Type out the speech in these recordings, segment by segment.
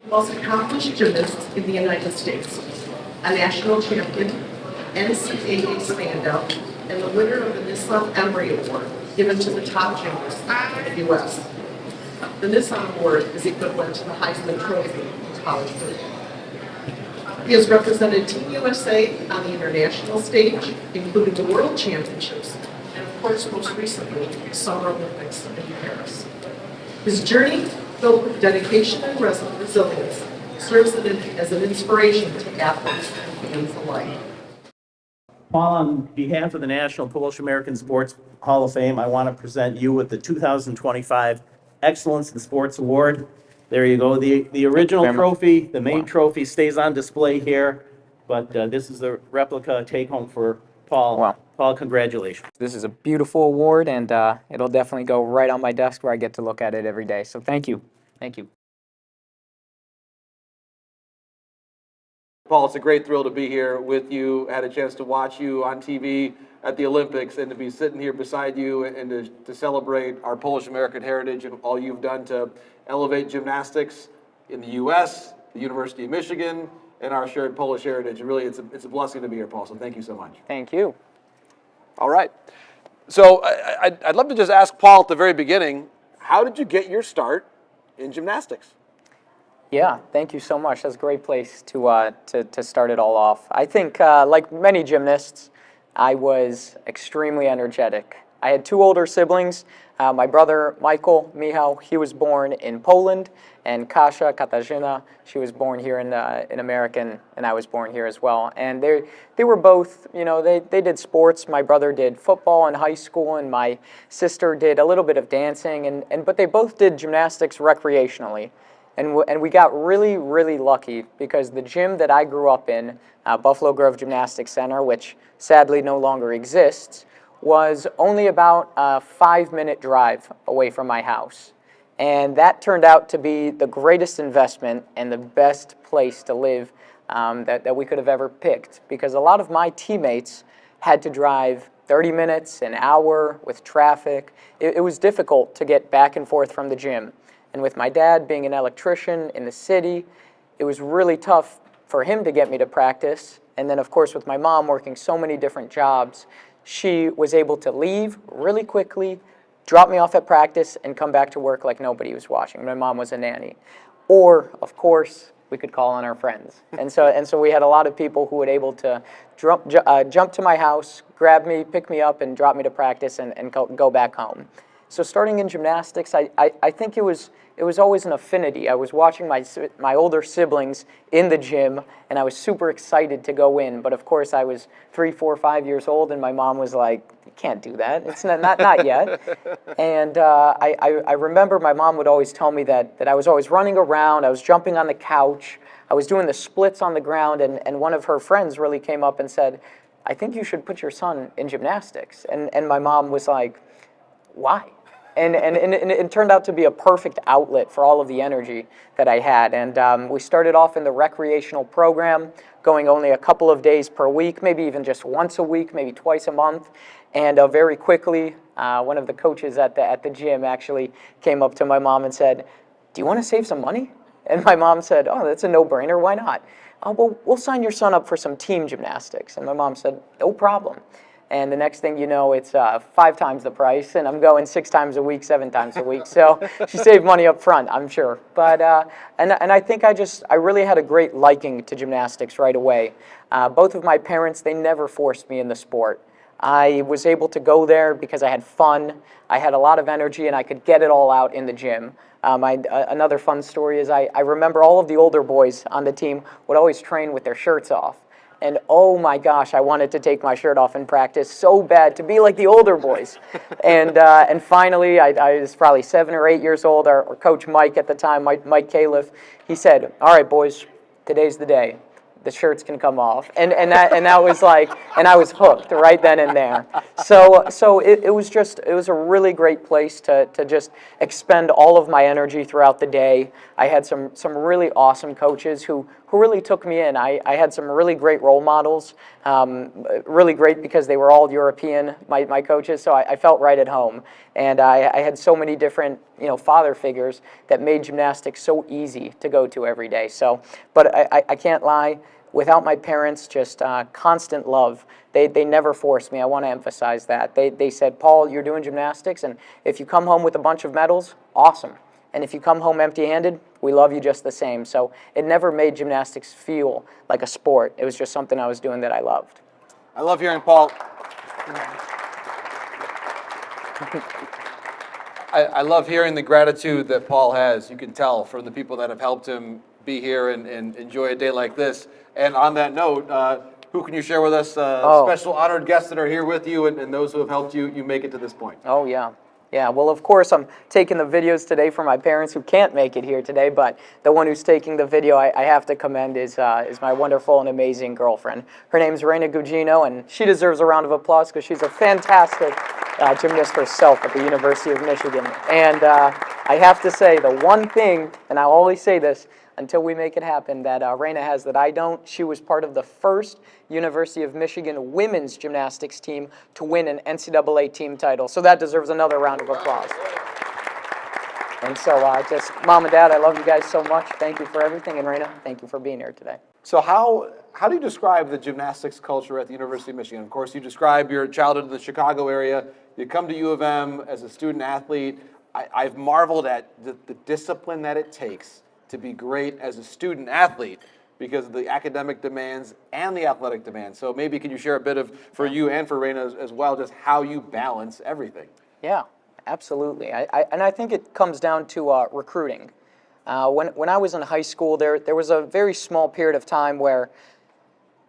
Most accomplished gymnast in the United States, a national champion, NCAA standout, and the winner of the Nissan Emery Award given to the top gymnasts in the U.S. The Nissan Award is equivalent to the Heisman Trophy in college football. He has represented Team USA on the international stage, including the World Championships, and of course, most recently, Summer Olympics in Paris. His journey, filled with dedication and resilience, serves as an inspiration to athletes and fans alike. Paul, on behalf of the National Polish American Sports Hall of Fame, I want to present you with the 2025 Excellence in Sports Award. There you go. The original trophy, the main trophy, stays on display here, but this is the replica take-home for Paul. Wow. Paul, congratulations. This is a beautiful award, and it'll definitely go right on my desk where I get to look at it every day. So thank you. Thank you. Paul, it's a great thrill to be here with you. I had a chance to watch you on TV at the Olympics and to be sitting here beside you and to celebrate our Polish American heritage and all you've done to elevate gymnastics in the U.S., the University of Michigan, and our shared Polish heritage. And really, it's a blessing to be here, Paul, so thank you so much. Thank you. All right. So I'd love to just ask Paul at the very beginning, how did you get your start in gymnastics? Yeah, thank you so much. That's a great place to start it all off. I think, like many gymnasts, I was extremely energetic. I had two older siblings. My brother, Michał, he was born in Poland, and Kasia, Katarzyna, she was born here in America, and I was born here as well. And they were both, they did sports. My brother did football in high school, and my sister did a little bit of dancing, but they both did gymnastics recreationally. And we got really, really lucky because the gym that I grew up in, Buffalo Grove Gymnastics Center, which sadly no longer exists, was only about a 5-minute drive away from my house. And that turned out to be the greatest investment and the best place to live that we could have ever picked, because a lot of my teammates had to drive 30 minutes, an hour with traffic. It was difficult to get back and forth from the gym. And with my dad being an electrician in the city, it was really tough for him to get me to practice. And then, of course, with my mom working so many different jobs, she was able to leave really quickly, drop me off at practice, and come back to work like nobody was watching. My mom was a nanny. Or, of course, we could call on our friends. And so we had a lot of people who were able to jump to my house, grab me, pick me up, and drop me to practice and go back home. So starting in gymnastics, I think it was always an affinity. I was watching my older siblings in the gym, and I was super excited to go in. But of course, I was 3, 4, 5 years old, and my mom was like, "You can't do that. It's not yet." And I remember my mom would always tell me that I was always running around. I was jumping on the couch. I was doing the splits on the ground, and one of her friends really came up and said, "I think you should put your son in gymnastics." And my mom was like, "Why?" And it turned out to be a perfect outlet for all of the energy that I had. And we started off in the recreational program, going only a couple of days per week, maybe even just once a week, maybe twice a month. And very quickly, one of the coaches at the gym actually came up to my mom and said, "Do you want to save some money?" And my mom said, "Oh, that's a no-brainer. Why not?" "Oh, well, we'll sign your son up for some team gymnastics." And my mom said, "No problem." And the next thing you know, it's 5 times the price, and I'm going 6 times a week, 7 times a week. So she saved money up front, I'm sure. But and I think I really had a great liking to gymnastics right away. Both of my parents, they never forced me in the sport. I was able to go there because I had fun. I had a lot of energy, and I could get it all out in the gym. Another fun story is I remember all of the older boys on the team would always train with their shirts off. And oh my gosh, I wanted to take my shirt off in practice so bad to be like the older boys. And finally, I was probably 7 or 8 years old. Our coach Mike at the time, Mike Califf, he said, "All right, boys, today's the day. The shirts can come off." And that was like, and I was hooked right then and there. So it was a really great place to just expend all of my energy throughout the day. I had some really awesome coaches who who really took me in. I had some really great role models, really great because they were all European, my coaches, so I felt right at home. And I had so many different, father figures that made gymnastics so easy to go to every day. So, but I can't lie, without my parents, just constant love. They never forced me. I want to emphasize that. They said, Paul, you're doing gymnastics, and if you come home with a bunch of medals, awesome. And if you come home empty-handed, we love you just the same. So it never made gymnastics feel like a sport. It was just something I was doing that I loved. I love hearing Paul. I love hearing the gratitude that Paul has. You can tell from the people that have helped him be here and enjoy a day like this. And on that note, who can you share with us special honored guests that are here with you and those who have helped you make it to this point? Oh, yeah. Yeah, well, of course, I'm taking the videos today for my parents who can't make it here today, but the one who's taking the video I have to commend is my wonderful and amazing girlfriend. Her name's Reina Gugino, and she deserves a round of applause because she's a fantastic gymnast herself at the University of Michigan. And I have to say, the one thing, and I always say this, until we make it happen, that Reina has that I don't. She was part of the first University of Michigan women's gymnastics team to win an NCAA team title. So that deserves another round of applause. And so just, Mom and Dad, I love you guys so much. Thank you for everything. And Reina, thank you for being here today. So how do you describe the gymnastics culture at the University of Michigan? Of course, you describe your childhood in the Chicago area. You come to U of M as a student athlete. I've marveled at the discipline that it takes to be great as a student athlete because of the academic demands and the athletic demands. So maybe can you share a bit of, for you and for Reina as well, just how you balance everything? Yeah, absolutely. And I think it comes down to recruiting. When I was in high school, there was a very small period of time where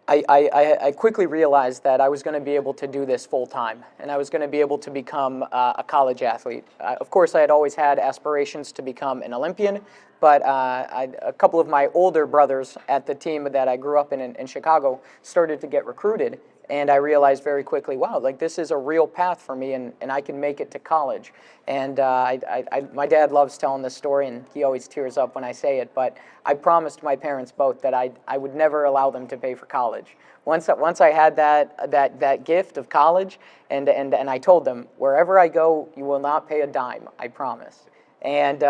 I quickly realized that I was going to be able to do this full time, and I was going to be able to become a college athlete. Of course, I had always had aspirations to become an Olympian, but a couple of my older brothers at the team that I grew up in Chicago started to get recruited, and I realized very quickly, wow, like this is a real path for me, and I can make it to college. And my dad loves telling this story, and he always tears up when I say it, but I promised my parents both that I would never allow them to pay for college. Once I had that gift of college, and I told them, wherever I go, you will not pay a dime, I promise. And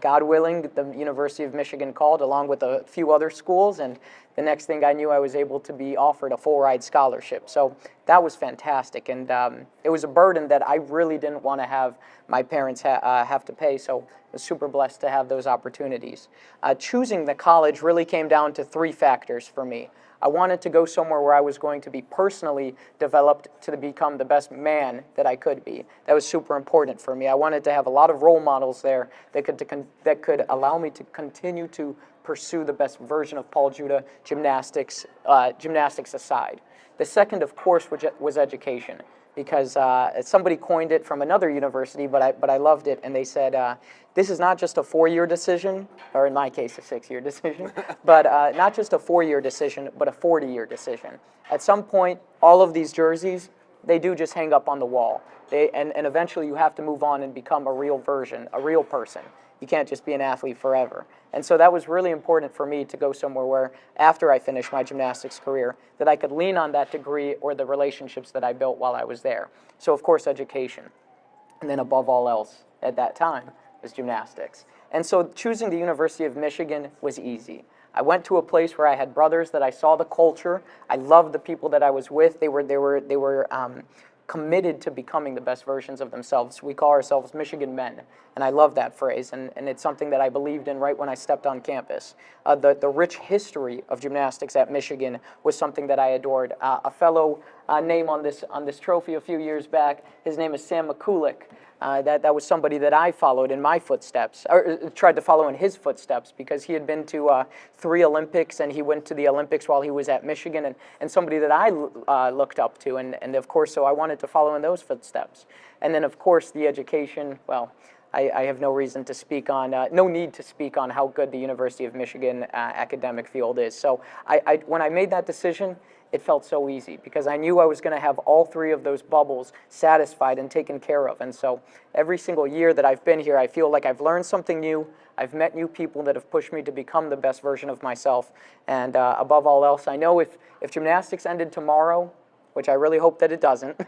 God willing, the University of Michigan called along with a few other schools, and the next thing I knew, I was able to be offered a full-ride scholarship. So that was fantastic, and it was a burden that I really didn't want to have my parents have to pay, so I was super blessed to have those opportunities. Choosing the college really came down to three factors for me. I wanted to go somewhere where I was going to be personally developed to become the best man that I could be. That was super important for me. I wanted to have a lot of role models there that could allow me to continue to pursue the best version of Paul Juda, gymnastics aside. The second, of course, was education, because somebody coined it from another university, but I loved it, and they said, this is not just a 4-year decision, or in my case, a 6-year decision, but not just a 4-year decision, but a 40-year decision. At some point, all of these jerseys, they do just hang up on the wall. And eventually you have to move on and become a real version, a real person. You can't just be an athlete forever. And so that was really important for me to go somewhere where, after I finished my gymnastics career, that I could lean on that degree or the relationships that I built while I was there. So, of course, education. And then above all else, at that time, was gymnastics. And so choosing the University of Michigan was easy. I went to a place where I had brothers that I saw the culture. I loved the people that I was with. They were committed to becoming the best versions of themselves. We call ourselves Michigan men, and I love that phrase, and it's something that I believed in right when I stepped on campus. The rich history of gymnastics at Michigan was something that I adored. A fellow name on this trophy a few years back, his name is Sam McCulloch. That was somebody that I followed in my footsteps, or tried to follow in his footsteps, because he had been to 3 Olympics, and he went to the Olympics while he was at Michigan, and somebody that I looked up to, and of course, so I wanted to follow in those footsteps. And then, of course, the education, well, I have no reason to speak on, no need to speak on how good the University of Michigan academic field is. So when I made that decision, it felt so easy because I knew I was going to have all three of those bubbles satisfied and taken care of. And so every single year that I've been here, I feel like I've learned something new. I've met new people that have pushed me to become the best version of myself. And above all else, I know if gymnastics ended tomorrow, which I really hope that it doesn't,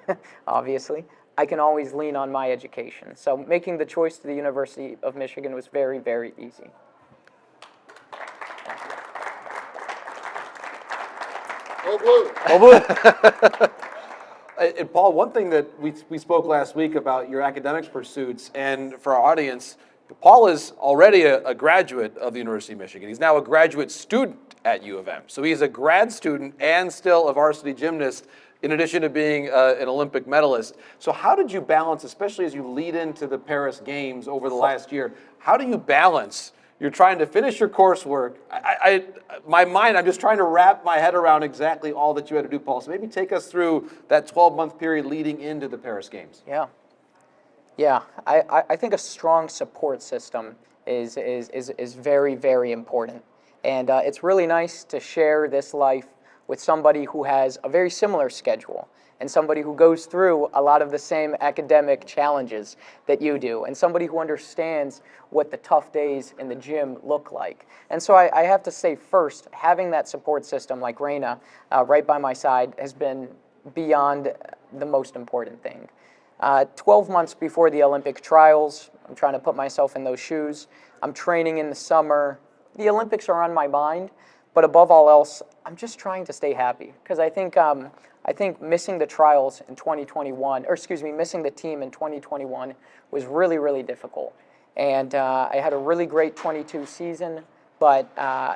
obviously, I can always lean on my education. So making the choice to the University of Michigan was very, very easy. And Paul, one thing that we spoke last week about your academics pursuits, and for our audience, Paul is already a graduate of the University of Michigan. He's now a graduate student at U of M. So he's a grad student and still a varsity gymnast, in addition to being an Olympic medalist. So how did you balance, especially as you lead into the Paris Games over the last year, how do you balance? You're trying to finish your coursework. I'm just trying to wrap my head around exactly all that you had to do, Paul. So maybe take us through that 12-month period leading into the Paris Games. Yeah, I think a strong support system is very, very important. And it's really nice to share this life with somebody who has a very similar schedule and somebody who goes through a lot of the same academic challenges that you do, and somebody who understands what the tough days in the gym look like. And so I have to say first, having that support system like Raina right by my side has been beyond the most important thing. 12 months before the Olympic trials, I'm trying to put myself in those shoes. I'm training in the summer. The Olympics are on my mind, but above all else, I'm just trying to stay happy because I think missing the trials in 2021, or excuse me, missing the team in 2021 was really, really difficult. And I had a really great 22 season, but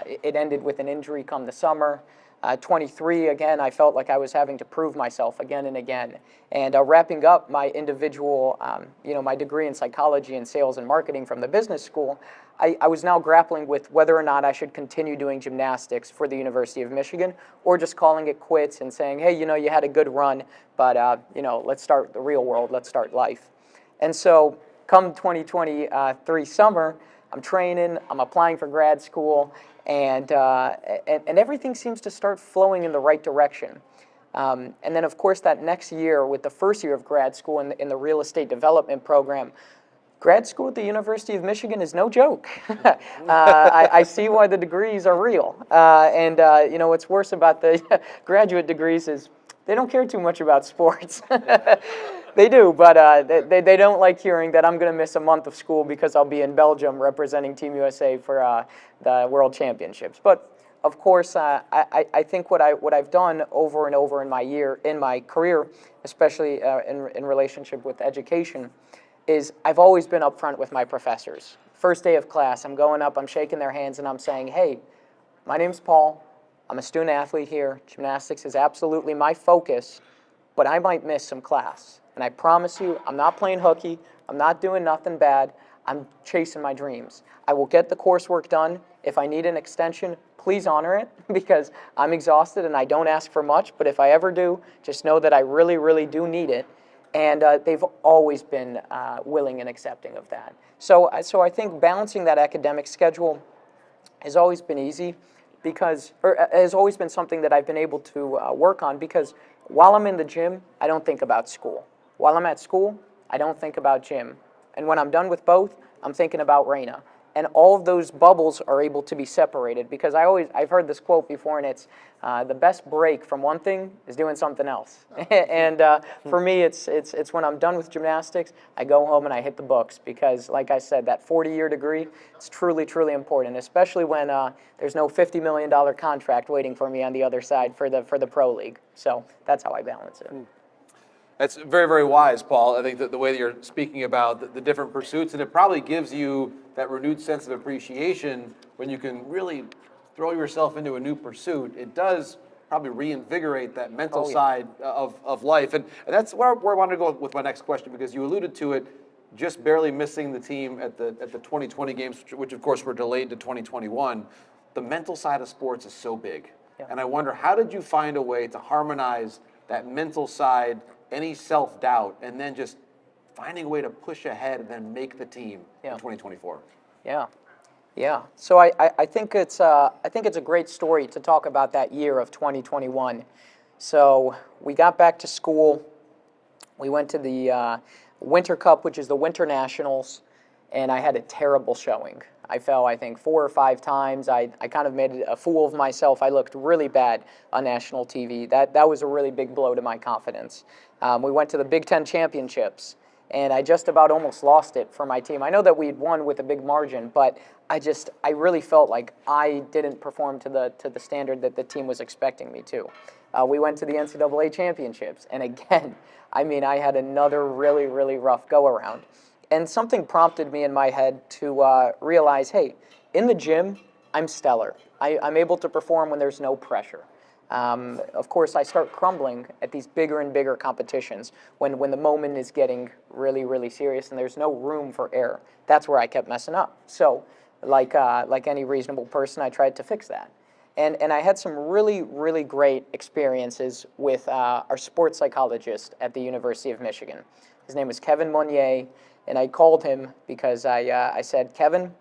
it ended with an injury come the summer. 23, again, I felt like I was having to prove myself again and again. And wrapping up my individual, my degree in psychology and sales and marketing from the business school, I was now grappling with whether or not I should continue doing gymnastics for the University of Michigan or just calling it quits and saying, hey, you had a good run, but, let's start the real world, let's start life. And so come 2023 summer, I'm training, I'm applying for grad school, and everything seems to start flowing in the right direction. And then, of course, that next year, with the first year of grad school in the real estate development program, grad school at the University of Michigan is no joke. I see why the degrees are real. What's worse about the graduate degrees is they don't care too much about sports. They do, but they don't like hearing that I'm going to miss a month of school because I'll be in Belgium representing Team USA for the World Championships. But of course, I think what I've done over and over in my career, especially in relationship with education, is I've always been upfront with my professors. First day of class, I'm going up, I'm shaking their hands, and I'm saying, hey, my name's Paul. I'm a student athlete here. Gymnastics is absolutely my focus, but I might miss some class. And I promise you, I'm not playing hooky. I'm not doing nothing bad. I'm chasing my dreams. I will get the coursework done. If I need an extension, please honor it because I'm exhausted and I don't ask for much. But if I ever do, just know that I really, really do need it. And they've always been willing and accepting of that. So I think balancing that academic schedule has always been easy has always been something that I've been able to work on because while I'm in the gym, I don't think about school. While I'm at school, I don't think about gym. And when I'm done with both, I'm thinking about Raina. And all of those bubbles are able to be separated because I've heard this quote before, and it's the best break from one thing is doing something else. And for me, it's when I'm done with gymnastics, I go home and I hit the books because, like I said, that 40-year degree, it's truly, truly important, especially when there's no $50 million contract waiting for me on the other side for the pro league. So that's how I balance it. That's very, very wise, Paul. I think that the way that you're speaking about the different pursuits, and it probably gives you that renewed sense of appreciation when you can really throw yourself into a new pursuit. It does probably reinvigorate that mental side of life. And that's where I wanted to go with my next question, because you alluded to it, just barely missing the team at the 2020 games, which of course were delayed to 2021. The mental side of sports is so big. Yeah. And I wonder, how did you find a way to harmonize that mental side, any self-doubt, and then just finding a way to push ahead and then make the team in 2024? Yeah. So I think it's a great story to talk about that year of 2021. So we got back to school. We went to the Winter Cup, which is the Winter Nationals, and I had a terrible showing. I fell, I think, 4 or 5 times. I kind of made a fool of myself. I looked really bad on national TV. That was a really big blow to my confidence. We went to the Big Ten Championships, and I just about almost lost it for my team. I know that we'd won with a big margin, but I really felt like I didn't perform to the standard that the team was expecting me to. We went to the NCAA Championships, and again, I mean, I had another really, really rough go-around. And something prompted me in my head to realize, hey, in the gym, I'm stellar. I'm able to perform when there's no pressure. Of course, I start crumbling at these bigger and bigger competitions when the moment is getting really, really serious and there's no room for error. That's where I kept messing up. So, like any reasonable person, I tried to fix that. And I had some really, really great experiences with our sports psychologist at the University of Michigan. His name was Kevin Monnier, and I called him because I said, Kevin,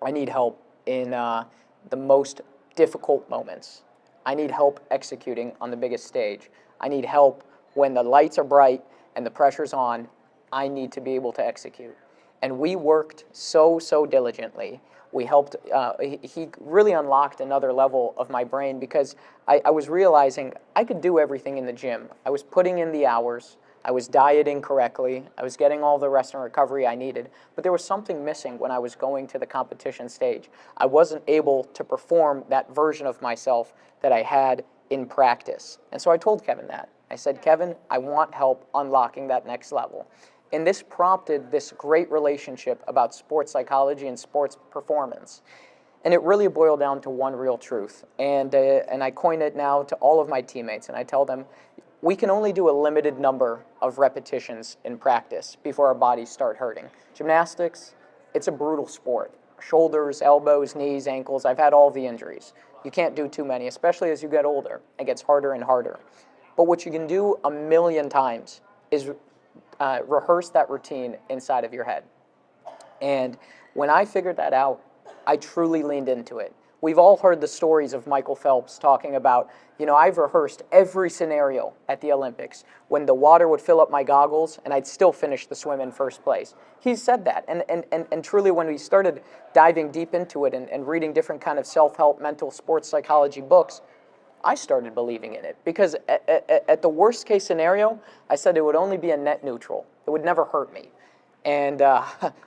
I need help in the most difficult moments. I need help executing on the biggest stage. I need help when the lights are bright and the pressure's on. I need to be able to execute. And we worked so diligently. We helped, he really unlocked another level of my brain because I was realizing I could do everything in the gym. I was putting in the hours. I was dieting correctly. I was getting all the rest and recovery I needed. But there was something missing when I was going to the competition stage. I wasn't able to perform that version of myself that I had in practice. And so I told Kevin that. I said, Kevin, I want help unlocking that next level. And this prompted this great relationship about sports psychology and sports performance. And it really boiled down to one real truth. And I coin it now to all of my teammates, and I tell them, we can only do a limited number of repetitions in practice before our bodies start hurting. Gymnastics, it's a brutal sport. Shoulders, elbows, knees, ankles, I've had all the injuries. You can't do too many, especially as you get older. It gets harder and harder. But what you can do 1,000,000 times is rehearse that routine inside of your head. And when I figured that out, I truly leaned into it. We've all heard the stories of Michael Phelps talking about, I've rehearsed every scenario at the Olympics when the water would fill up my goggles and I'd still finish the swim in first place. He said that. And truly when we started diving deep into it and reading different kind of self-help, mental sports psychology books, I started believing in it because at the worst case scenario, I said it would only be a net neutral. It would never hurt me. And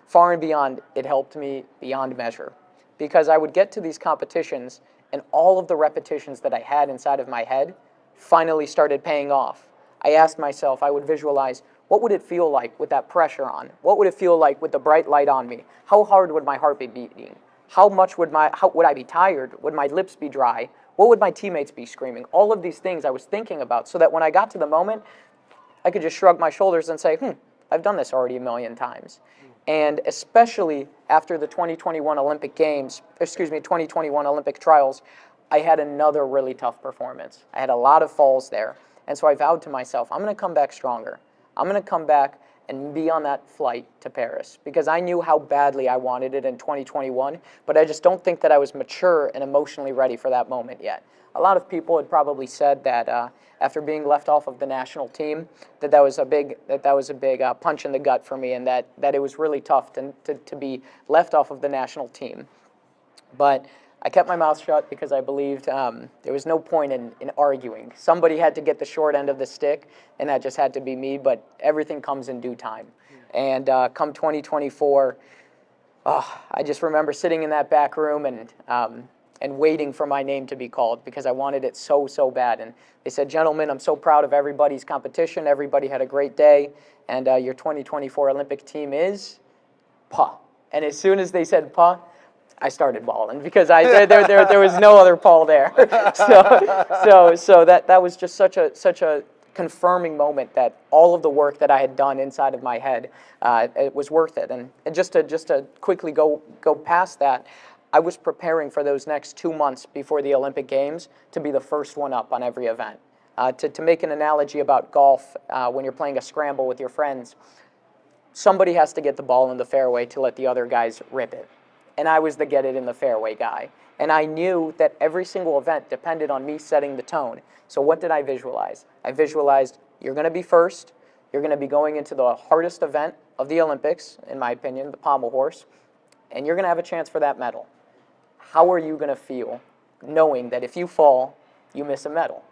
far and beyond, it helped me beyond measure because I would get to these competitions and all of the repetitions that I had inside of my head finally started paying off. I asked myself, I would visualize, what would it feel like with that pressure on? What would it feel like with the bright light on me? How hard would my heart be beating? How much would I be tired? Would my lips be dry? What would my teammates be screaming? All of these things I was thinking about so that when I got to the moment, I could just shrug my shoulders and say, I've done this already 1,000,000 times. And especially after the 2021 Olympic trials, I had another really tough performance. I had a lot of falls there. And so I vowed to myself, I'm going to come back stronger. I'm going to come back and be on that flight to Paris because I knew how badly I wanted it in 2021, but I just don't think that I was mature and emotionally ready for that moment yet. A lot of people had probably said that after being left off of the national team, that was a big punch in the gut for me, and that it was really tough to be left off of the national team. But I kept my mouth shut because I believed there was no point in arguing. Somebody had to get the short end of the stick, and that just had to be me, but everything comes in due time. And come 2024, I just remember sitting in that back room and waiting for my name to be called because I wanted it so bad. And they said, gentlemen, I'm so proud of everybody's competition. Everybody had a great day. And your 2024 Olympic team is PA. And as soon as they said PA, I started bawling because there was no other Paul there. So that was just such a confirming moment that all of the work that I had done inside of my head, it was worth it. And just to quickly go past that, I was preparing for those next 2 months before the Olympic Games to be the first one up on every event. To make an analogy about golf, when you're playing a scramble with your friends, somebody has to get the ball in the fairway to let the other guys rip it. and I was the get it in the fairway guy. And I knew that every single event depended on me setting the tone. So what did I visualize? I visualized you're going to be first. You're going to be going into the hardest event of the Olympics, in my opinion, the pommel horse, and you're going to have a chance for that medal. How are you going to feel knowing that if you fall, you miss a medal?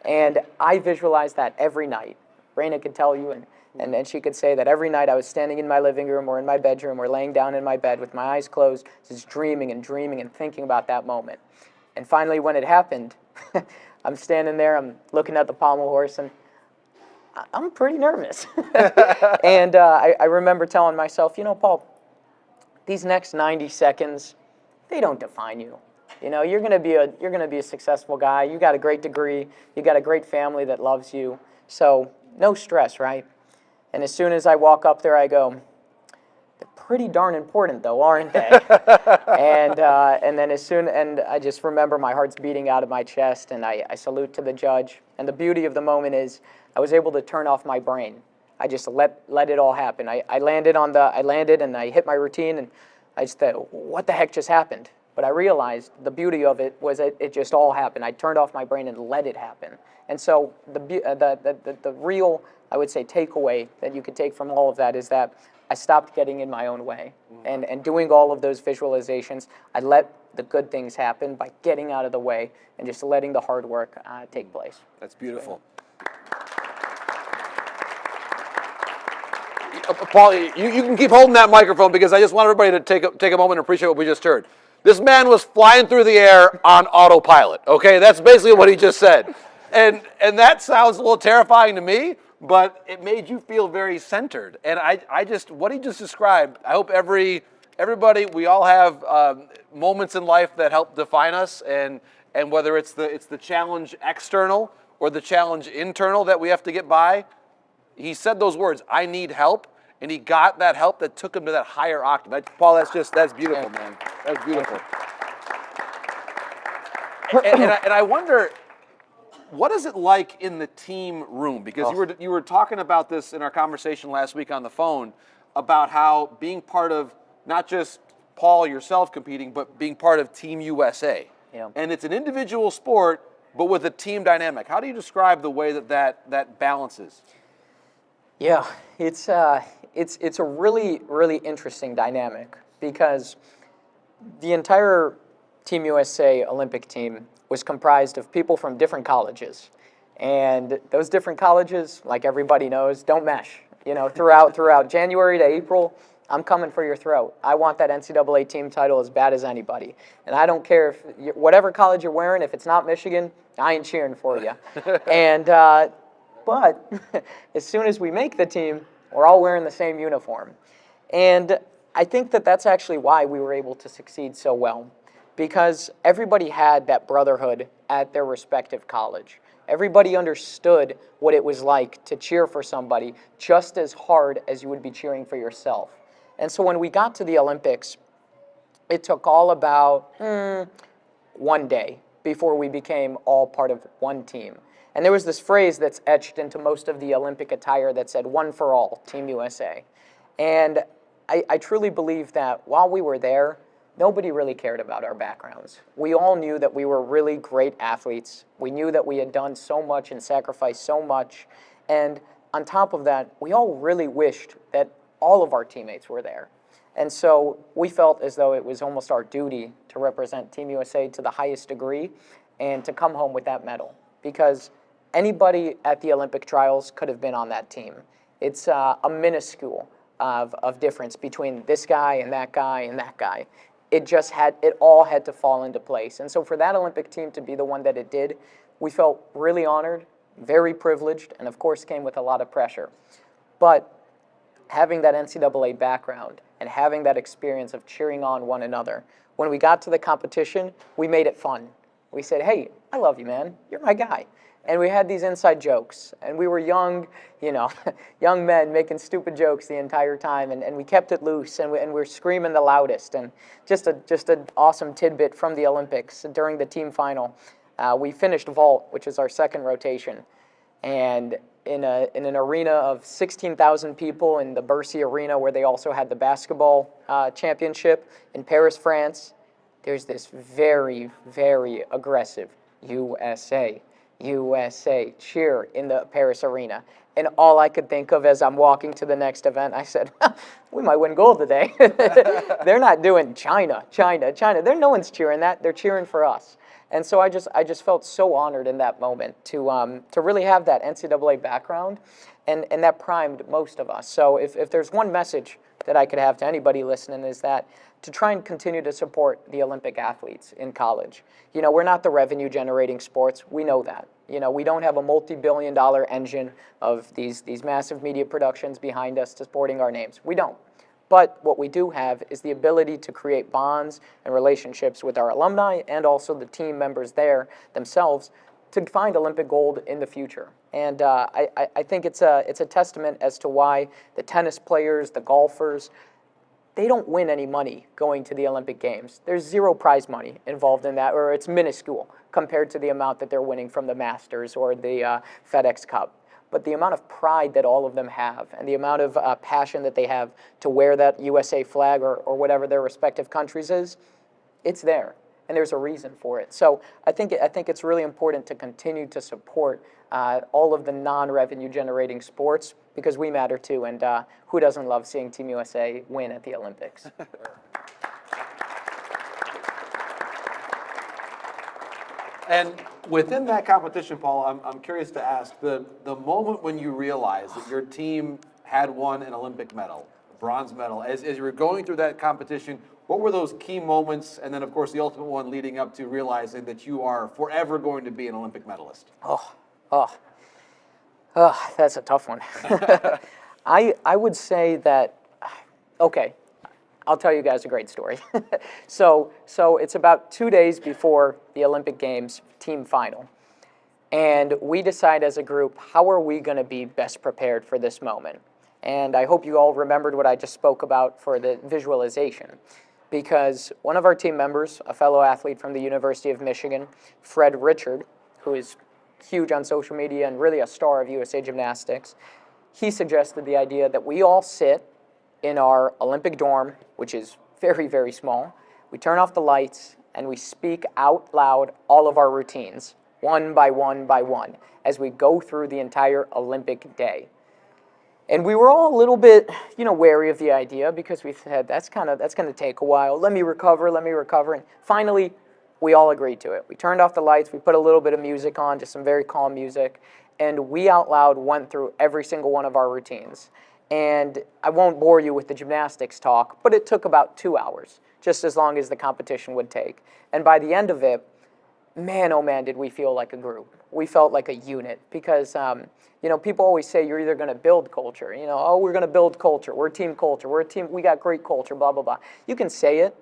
And I visualized that every night. Raina could tell you, and she could say that every night I was standing in my living room or in my bedroom or laying down in my bed with my eyes closed, just dreaming and dreaming and thinking about that moment. And finally, when it happened, I'm standing there, I'm looking at the pommel horse, and I'm pretty nervous. And I remember telling myself, you know, Paul, these next 90 seconds, they don't define you. You know, you're gonna be a successful guy. You got a great degree. You got a great family that loves you. So no stress, right? And as soon as I walk up there, I go, they're pretty darn important though, aren't they? And then and I just remember my heart's beating out of my chest, and I salute to the judge. And the beauty of the moment is I was able to turn off my brain. I just let it all happen. I landed and I hit my routine, and I just thought, what the heck just happened? But I realized the beauty of it was it just all happened. I turned off my brain and let it happen. And so the real, I would say, takeaway that you could take from all of that is that I stopped getting in my own way. And doing all of those visualizations, I let the good things happen by getting out of the way and just letting the hard work take place. That's beautiful. Paul, you can keep holding that microphone because I just want everybody to take a moment and appreciate what we just heard. This man was flying through the air on autopilot, okay? That's basically what he just said. And that sounds a little terrifying to me, but it made you feel very centered. And I just, what he just described, I hope everybody, we all have moments in life that help define us, and whether it's the challenge external or the challenge internal that we have to get by. He said those words, I need help, and he got that help that took him to that higher octave. Paul, that's beautiful, man. That's beautiful. And I wonder, what is it like in the team room? Because you were talking about this in our conversation last week on the phone about how being part of not just Paul yourself competing, but being part of Team USA. Yeah. And it's an individual sport, but with a team dynamic. How do you describe the way that balances? Yeah, it's a really, really interesting dynamic because the entire Team USA Olympic team was comprised of people from different colleges. And those different colleges, like everybody knows, don't mesh. You know, throughout January to April, I'm coming for your throat. I want that NCAA team title as bad as anybody. And I don't care if whatever college you're wearing, if it's not Michigan, I ain't cheering for you. And but as soon as we make the team, we're all wearing the same uniform. And I think that that's actually why we were able to succeed so well, because everybody had that brotherhood at their respective college. Everybody understood what it was like to cheer for somebody just as hard as you would be cheering for yourself. And so when we got to the Olympics, it took all about one day before we became all part of one team. And there was this phrase that's etched into most of the Olympic attire that said, "One for all, Team USA." And I truly believe that while we were there, nobody really cared about our backgrounds. We all knew that we were really great athletes. We knew that we had done so much and sacrificed so much. And on top of that, we all really wished that all of our teammates were there. And so we felt as though it was almost our duty to represent Team USA to the highest degree and to come home with that medal, because anybody at the Olympic trials could have been on that team. It's a minuscule of difference between this guy and that guy and that guy. It all had to fall into place. And so for that Olympic team to be the one that it did, we felt really honored, very privileged, and of course came with a lot of pressure. But having that NCAA background and having that experience of cheering on one another, when we got to the competition, we made it fun. We said, "Hey, I love you, man. You're my guy." And we had these inside jokes, and we were young, young men making stupid jokes the entire time, and we kept it loose, and we were screaming the loudest. And just an awesome tidbit from the Olympics during the team final, we finished vault, which is our second rotation. And in an arena of 16,000 people in the Bercy Arena, where they also had the basketball championship in Paris, France, there's this very, very aggressive USA, USA cheer in the Paris Arena. And all I could think of as I'm walking to the next event, I said, we might win gold today. They're not doing China, China, China. No one's cheering that. They're cheering for us. And so I just felt so honored in that moment to really have that NCAA background, and that primed most of us. So if there's one message that I could have to anybody listening, is that to try and continue to support the Olympic athletes in college. You know, we're not the revenue generating sports. We know that. You know, we don't have a multi-billion-dollar engine of these massive media productions behind us supporting our names. We don't. But what we do have is the ability to create bonds and relationships with our alumni and also the team members there themselves to find Olympic gold in the future. And I think it's a testament as to why the tennis players, the golfers, they don't win any money going to the Olympic Games. There's zero prize money involved in that, or it's minuscule compared to the amount that they're winning from the Masters or the FedEx Cup. But the amount of pride that all of them have and the amount of passion that they have to wear that USA flag or whatever their respective countries is, it's there. And there's a reason for it. So I think it's really important to continue to support all of the non-revenue generating sports, because we matter too. And who doesn't love seeing Team USA win at the Olympics? And within that competition, Paul, I'm curious to ask, the moment when you realized that your team had won an Olympic medal, a bronze medal, as you were going through that competition, what were those key moments, and then of course the ultimate one leading up to realizing that you are forever going to be an Olympic medalist? Oh, that's a tough one. I would say that, okay, I'll tell you guys a great story. So it's about 2 days before the Olympic Games team final. And we decide as a group, how are we going to be best prepared for this moment? And I hope you all remembered what I just spoke about for the visualization. Because one of our team members, a fellow athlete from the University of Michigan, Fred Richard, who is huge on social media and really a star of USA Gymnastics, he suggested the idea that we all sit in our Olympic dorm, which is very, very small. We turn off the lights and we speak out loud all of our routines, one by one by one, as we go through the entire Olympic day. And we were all a little bit, wary of the idea, because we said, that's going to take a while. Let me recover. And finally, we all agreed to it. We turned off the lights. We put a little bit of music on, just some very calm music. And we out loud went through every single one of our routines. And I won't bore you with the gymnastics talk, but it took about 2 hours, just as long as the competition would take. And by the end of it, man, oh man, did we feel like a group. We felt like a unit, because people always say you're either going to build culture, we're going to build culture, we're a team culture, we're a team, we got great culture, blah, blah, blah. You can say it,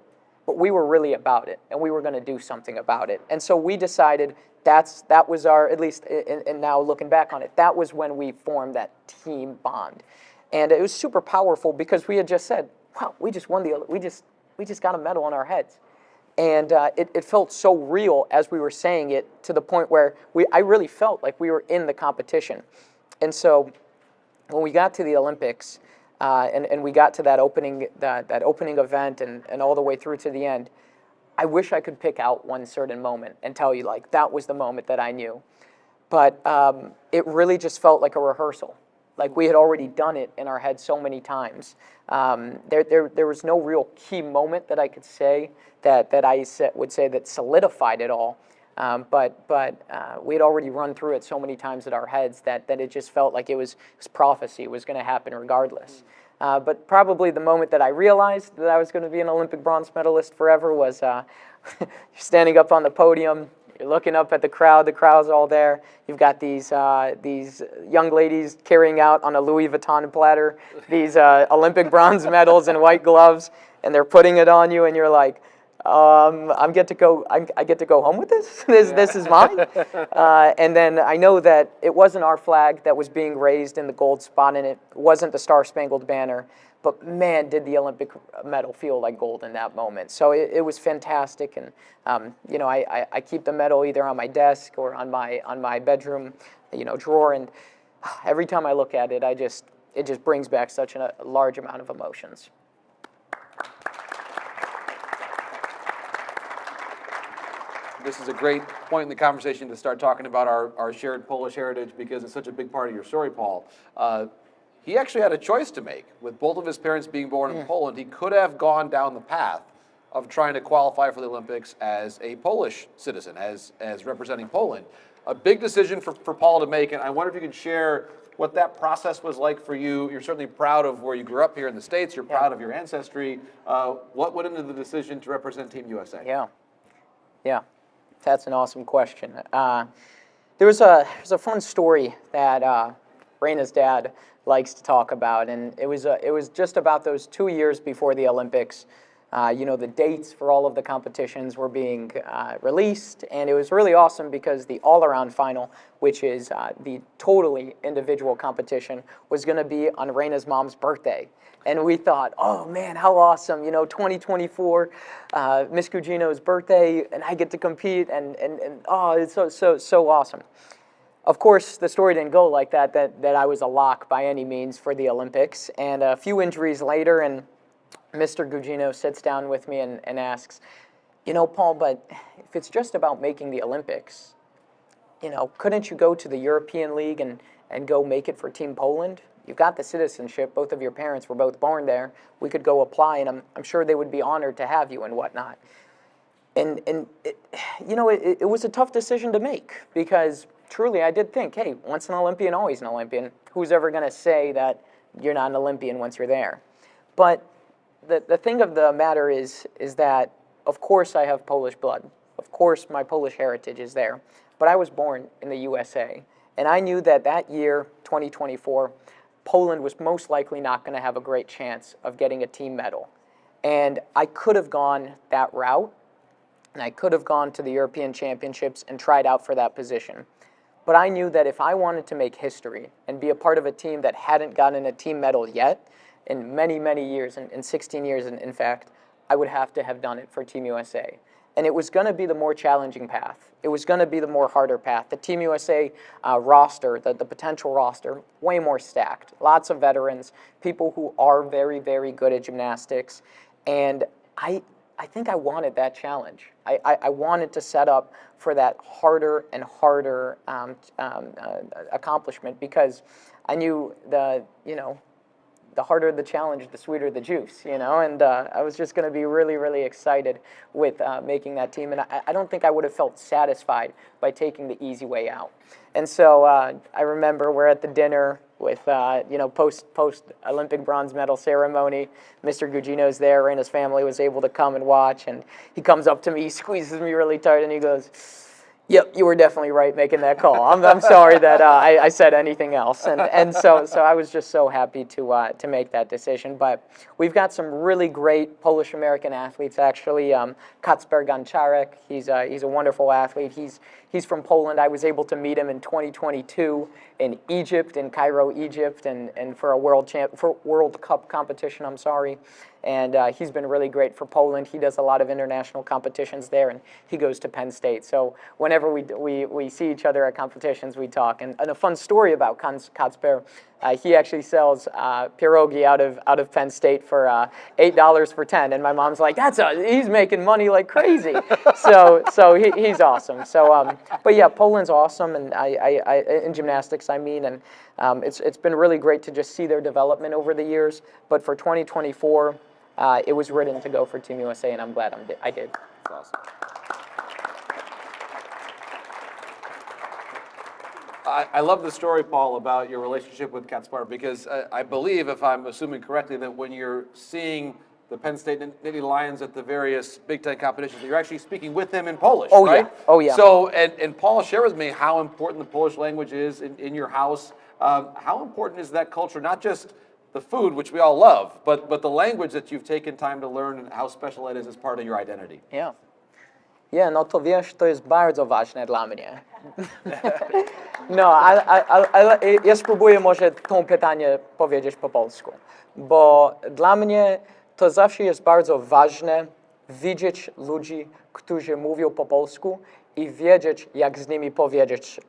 but we were really about it, and we were going to do something about it. And so we decided that was our, at least, and now looking back on it, that was when we formed that team bond. And it was super powerful, because we had just said, wow, we just won we just got a medal on our heads. And it felt so real as we were saying it, to the point where I really felt like we were in the competition. And so when we got to the Olympics, and we got to that opening event and all the way through to the end, I wish I could pick out one certain moment and tell you, like, that was the moment that I knew. But it really just felt like a rehearsal. Like we had already done it in our head so many times. There was no real key moment that I could say that I would say that solidified it all. But we had already run through it so many times in our heads that it just felt like it was prophecy. It was going to happen regardless. But probably the moment that I realized that I was going to be an Olympic bronze medalist forever was standing up on the podium. You're looking up at the crowd's all there. You've got these young ladies carrying out on a Louis Vuitton platter these Olympic bronze medals and white gloves, and they're putting it on you, and you're like, I get to go home with this? This is mine? And then I know that it wasn't our flag that was being raised in the gold spot, and it wasn't the Star-Spangled Banner, but man, did the Olympic medal feel like gold in that moment. So it was fantastic, and I keep the medal either on my desk or on my bedroom drawer, and every time I look at it, it just brings back such a large amount of emotions. This is a great point in the conversation to start talking about our shared Polish heritage, because it's such a big part of your story, Paul. He actually had a choice to make. With both of his parents being born in Poland, he could have gone down the path of trying to qualify for the Olympics as a Polish citizen, as representing Poland. A big decision for Paul to make, and I wonder if you could share what that process was like for you. You're certainly proud of where you grew up here in the States. You're proud of your ancestry. What went into the decision to represent Team USA? Yeah, that's an awesome question. There's a fun story that Raina's dad likes to talk about, and it was just about those 2 years before the Olympics. The dates for all of the competitions were being released, and it was really awesome because the all-around final, which is the totally individual competition, was going to be on Raina's mom's birthday. And we thought, oh man, how awesome, 2024, Miss Gugino's birthday, and I get to compete, and oh, it's so awesome. Of course, the story didn't go like that I was a lock by any means for the Olympics, and a few injuries later, and Mr. Gugino sits down with me and asks, Paul, but if it's just about making the Olympics, couldn't you go to the European League and go make it for Team Poland? You've got the citizenship. Both of your parents were both born there. We could go apply, and I'm sure they would be honored to have you and whatnot. And it was a tough decision to make, because truly I did think, hey, once an Olympian, always an Olympian. Who's ever going to say that you're not an Olympian once you're there? But the thing of the matter is that, of course, I have Polish blood. Of course, my Polish heritage is there. But I was born in the USA. And I knew that year, 2024, Poland was most likely not going to have a great chance of getting a team medal. And I could have gone that route, and I could have gone to the European Championships and tried out for that position. But I knew that if I wanted to make history and be a part of a team that hadn't gotten a team medal yet, in many, many years, in 16 years in fact, I would have to have done it for Team USA. And it was going to be the more challenging path. It was going to be the more harder path. The Team USA roster, the potential roster, way more stacked. Lots of veterans, people who are very, very good at gymnastics. And I think I wanted that challenge. I wanted to set up for that harder and harder accomplishment, because I knew the harder the challenge, the sweeter the juice, and I was just going to be really, really excited with making that team, and I don't think I would have felt satisfied by taking the easy way out. And so I remember we're at the dinner with, post Olympic bronze medal ceremony. Mr. Gugino's there, and his family was able to come and watch, and he comes up to me, he squeezes me really tight, and he goes, "Yep, you were definitely right making that call. I'm sorry that I said anything else." And so I was just so happy to make that decision. But we've got some really great Polish-American athletes, actually. Kacper Gonczarek, he's a wonderful athlete. He's from Poland. I was able to meet him in 2022 in Egypt, in Cairo, Egypt, and for a World Cup competition, I'm sorry. And he's been really great for Poland. He does a lot of international competitions there, and he goes to Penn State. So whenever we see each other at competitions, we talk. And a fun story about Kacper, he actually sells pierogi out of Penn State for $8 for 10. And my mom's like, he's making money like crazy. so he's awesome. So but yeah, Poland's awesome, and I in gymnastics, and it's been really great to just see their development over the years. But for 2024. It was written to go for Team USA, and I'm glad I did. That's awesome. I love the story, Paul, about your relationship with Kacper, because I believe, if I'm assuming correctly, that when you're seeing the Penn State Nittany Lions at the various Big Ten competitions, you're actually speaking with them in Polish, right? Yeah. Oh, yeah. So, and Paul, share with me how important the Polish language is in your house. How important is that culture, not just the food, which we all love, but the language that you've taken time to learn, and how special it is as part of your identity? Yeah, no to wiesz, to jest bardzo ważne dla mnie. No, ja spróbuję może to pytanie powiedzieć po polsku, bo dla mnie to zawsze jest bardzo ważne widzieć ludzi, którzy mówią po polsku i wiedzieć, jak z nimi powiedzieć,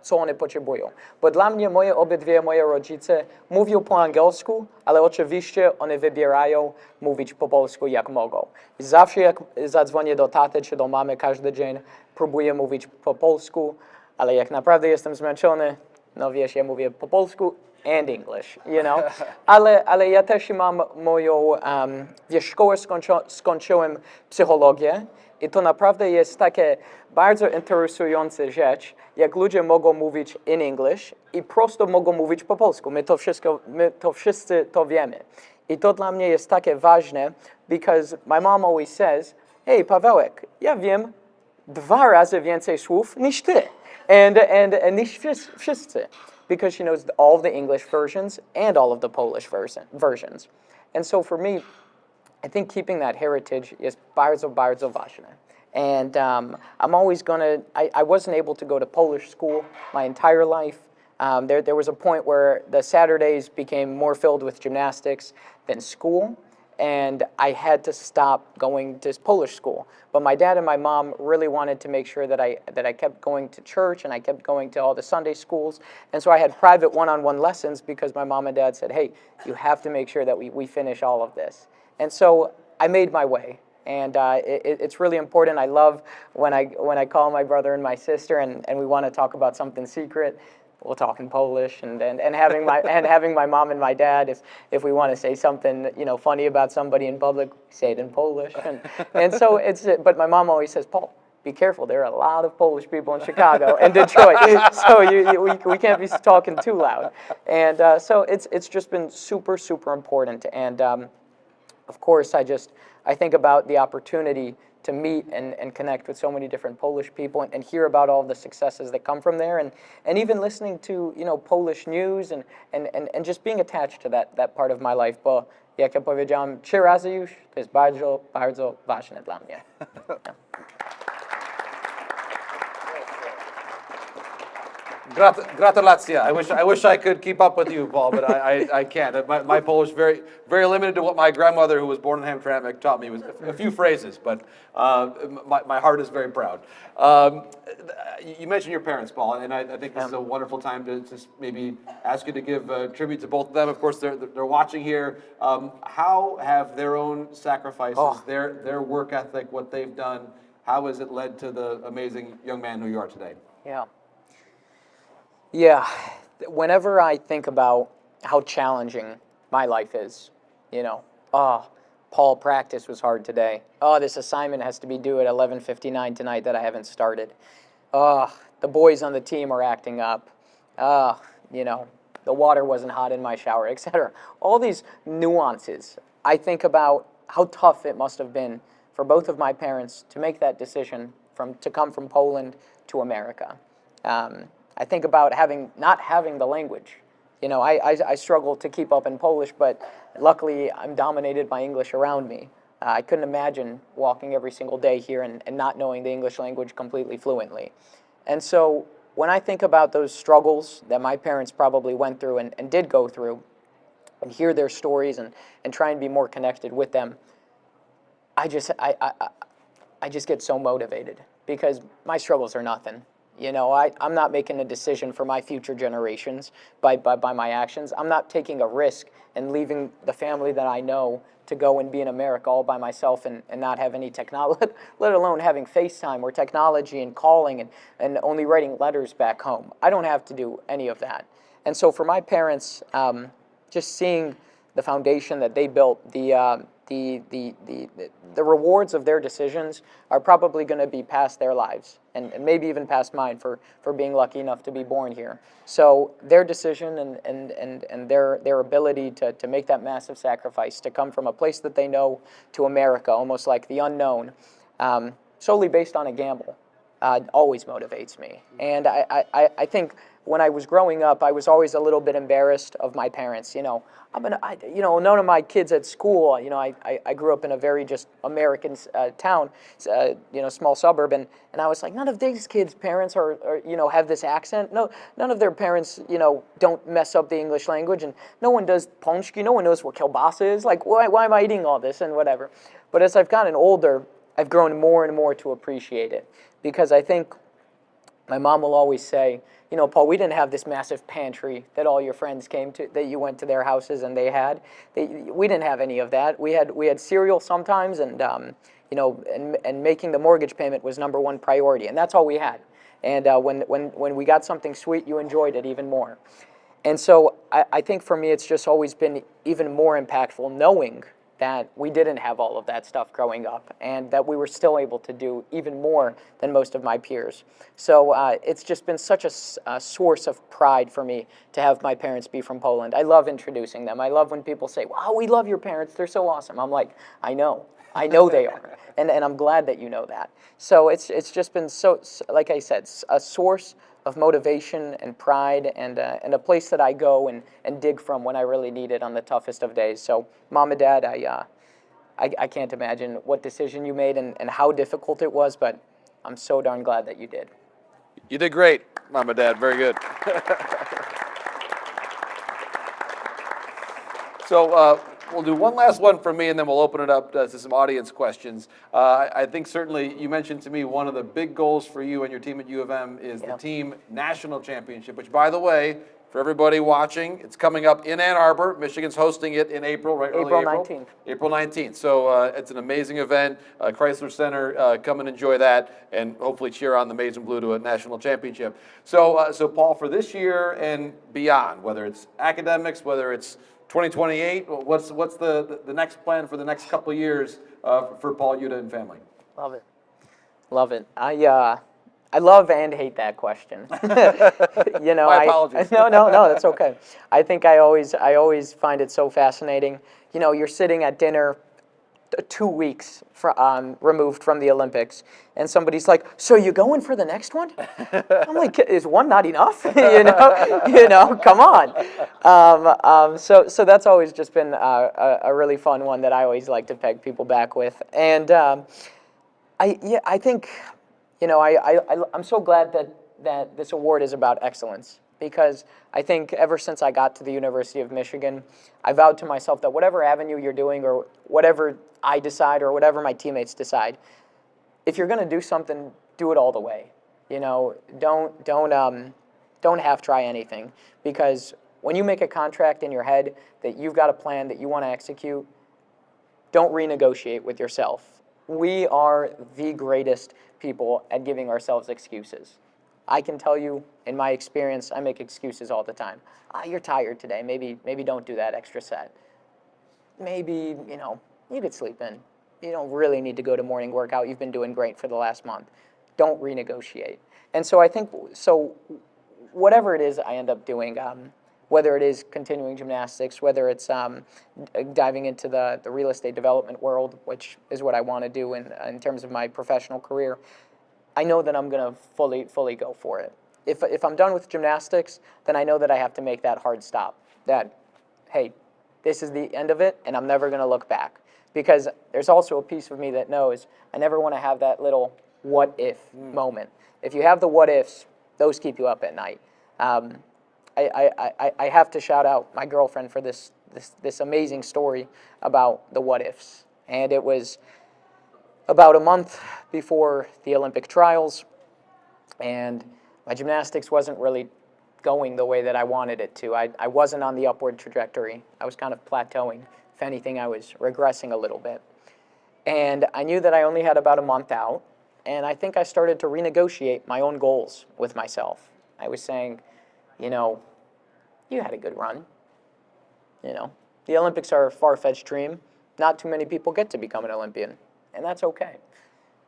co one potrzebują. Bo dla mnie obydwie moje rodzice mówią po angielsku, ale oczywiście one wybierają mówić po polsku jak mogą. I zawsze jak zadzwonię do taty czy do mamy każdy dzień, próbuję mówić po polsku, ale jak naprawdę jestem zmęczony, no wiesz, ja mówię po polsku and English, ale ja też mam moją, wiesz, szkołę skończyłem psychologię i to naprawdę jest takie bardzo interesująca rzecz, jak ludzie mogą mówić in English i prosto mogą mówić po polsku. My to wszyscy to wiemy. I to dla mnie jest takie ważne, because my mom always says, hey Pawełek, ja wiem 2 razy więcej słów niż ty. And niż wszyscy. Because she knows all of the English versions and all of the Polish versions. And so for me, I think keeping that heritage is bardzo, bardzo ważne. And I'm always I wasn't able to go to Polish school my entire life. There was a point where the Saturdays became more filled with gymnastics than school. And I had to stop going to Polish school. But my dad and my mom really wanted to make sure that I kept going to church and I kept going to all the Sunday schools. And so I had private one-on-one lessons because my mom and dad said, hey, you have to make sure that we finish all of this. And so I made my way. And it's really important. I love when I call my brother and my sister and we want to talk about something secret. We'll talk in Polish, and having my mom and my dad, if we want to say something funny about somebody in public, say it in Polish, and so but my mom always says, Paul, be careful. There are a lot of Polish people in Chicago and Detroit, so we can't be talking too loud, and so it's just been super, super important, and of course I think about the opportunity to meet and connect with so many different Polish people and hear about all the successes that come from there, and even listening to Polish news and just being attached to that part of my life, bo jak ja powiedziałem 3 razy już, to jest bardzo, bardzo ważne dla mnie. Gratulacja. I wish I could keep up with you, Paul, but I can't. My Polish very, very limited to what my grandmother, who was born in Hamtramck, taught me. Was a few phrases, but my heart is very proud. You mentioned your parents, Paul, and I think this is a wonderful time to just maybe ask you to give tribute to both of them. Of course, they're watching here. How have their own sacrifices, their work ethic, what they've done, how has it led to the amazing young man who you are today? Yeah, whenever I think about how challenging my life is, Paul, practice was hard today. This assignment has to be due at 11:59 tonight that I haven't started. The boys on the team are acting up. The water wasn't hot in my shower, etc. All these nuances. I think about how tough it must have been for both of my parents to make that decision to come from Poland to America. I think about not having the language. I struggle to keep up in Polish, but luckily I'm dominated by English around me. I couldn't imagine walking every single day here and not knowing the English language completely fluently. And so when I think about those struggles that my parents probably went through and did go through, and hear their stories and try and be more connected with them, I just get so motivated because my struggles are nothing. I'm not making a decision for my future generations by my actions. I'm not taking a risk and leaving the family that I know to go and be in America all by myself and not have any technology, let alone having FaceTime or technology and calling and only writing letters back home. I don't have to do any of that. And so for my parents, just seeing the foundation that they built, the rewards of their decisions are probably going to be past their lives and maybe even past mine for being lucky enough to be born here. So their decision and their ability to make that massive sacrifice, to come from a place that they know to America, almost like the unknown, solely based on a gamble, always motivates me. And I think when I was growing up, I was always a little bit embarrassed of my parents. None of my kids at school. I grew up in a very just American town, small suburb, and I was like, none of these kids' parents are have this accent. No, none of their parents, don't mess up the English language, and no one does pączki. No one knows what kielbasa is. Like, why am I eating all this and whatever? But as I've gotten older, I've grown more and more to appreciate it, because I think my mom will always say, you know, Paul, we didn't have this massive pantry that all your friends came to, that you went to their houses and they had. We didn't have any of that. We had cereal sometimes, and you know, and making the mortgage payment was #1 priority, and that's all we had. And when we got something sweet, you enjoyed it even more. And so I think for me, it's just always been even more impactful knowing that we didn't have all of that stuff growing up, and that we were still able to do even more than most of my peers. So it's just been such a source of pride for me to have my parents be from Poland. I love introducing them. I love when people say, wow, we love your parents, they're so awesome. I'm like, I know they are, and I'm glad that you know that. So it's just been so, like I said, a source of motivation and pride, and a place that I go and dig from when I really need it on the toughest of days. So Mom and Dad, I can't imagine what decision you made and how difficult it was, but I'm so darn glad that you did. You did great, Mom and Dad. Very good. So we'll do one last one from me, and then we'll open it up to some audience questions. I think certainly you mentioned to me one of the big goals for you and your team at U of M is the team national championship, which, by the way, for everybody watching, it's coming up in Ann Arbor. Michigan's hosting it in April, right? April 19th. April 19th. So it's an amazing event. Chrysler Center, come and enjoy that, and hopefully cheer on the Maize and Blue to a national championship. So Paul, for this year and beyond, whether it's academics, whether it's 2028, what's the next plan for the next couple of years for Paul Juda and family? Love it. Love it. I love and hate that question. You know, My apologies. No, that's okay. I think I always find it so fascinating. You know, you're sitting at dinner 2 weeks removed from the Olympics, and somebody's like, "So you going for the next one?" I'm like, "Is one not enough?" you know, come on. So that's always just been a really fun one that I always like to peg people back with, and I think, you know, I'm so glad that this award is about excellence, because I think ever since I got to the University of Michigan, I vowed to myself that whatever avenue you're doing, or whatever I decide, or whatever my teammates decide, if you're going to do something, do it all the way. You know, don't half try anything, because when you make a contract in your head that you've got a plan that you want to execute, don't renegotiate with yourself. We are the greatest people at giving ourselves excuses. I can tell you, in my experience, I make excuses all the time. You're tired today. Maybe don't do that extra set. Maybe, you know, you could sleep in. You don't really need to go to morning workout. You've been doing great for the last month. Don't renegotiate. And so I think, so whatever it is I end up doing, whether it is continuing gymnastics, whether it's diving into the real estate development world, which is what I want to do in terms of my professional career, I know that I'm going to fully go for it. If I'm done with gymnastics, then I know that I have to make that hard stop. That, hey, this is the end of it, and I'm never going to look back. Because there's also a piece of me that knows I never want to have that little what if moment. If you have the what ifs, those keep you up at night. I have to shout out my girlfriend for this amazing story about the what ifs. And it was about a month before the Olympic trials, and my gymnastics wasn't really going the way that I wanted it to. I wasn't on the upward trajectory. I was kind of plateauing. If anything, I was regressing a little bit. And I knew that I only had about a month out, and I think I started to renegotiate my own goals with myself. I was saying, you know, you had a good run. You know, the Olympics are a far-fetched dream. Not too many people get to become an Olympian, and that's okay.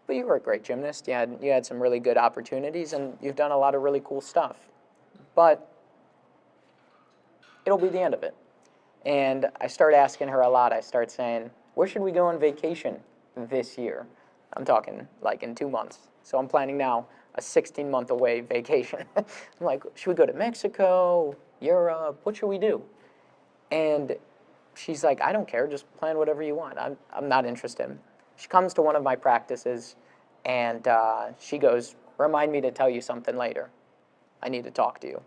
But you were a great gymnast. You had some really good opportunities, and you've done a lot of really cool stuff. But it'll be the end of it. And I start asking her a lot. I start saying, where should we go on vacation this year? I'm talking like in 2 months. So I'm planning now a 16-month away vacation. I'm like, should we go to Mexico, Europe? What should we do? And she's like, I don't care. Just plan whatever you want. I'm not interested. She comes to one of my practices, and she goes, remind me to tell you something later. I need to talk to you.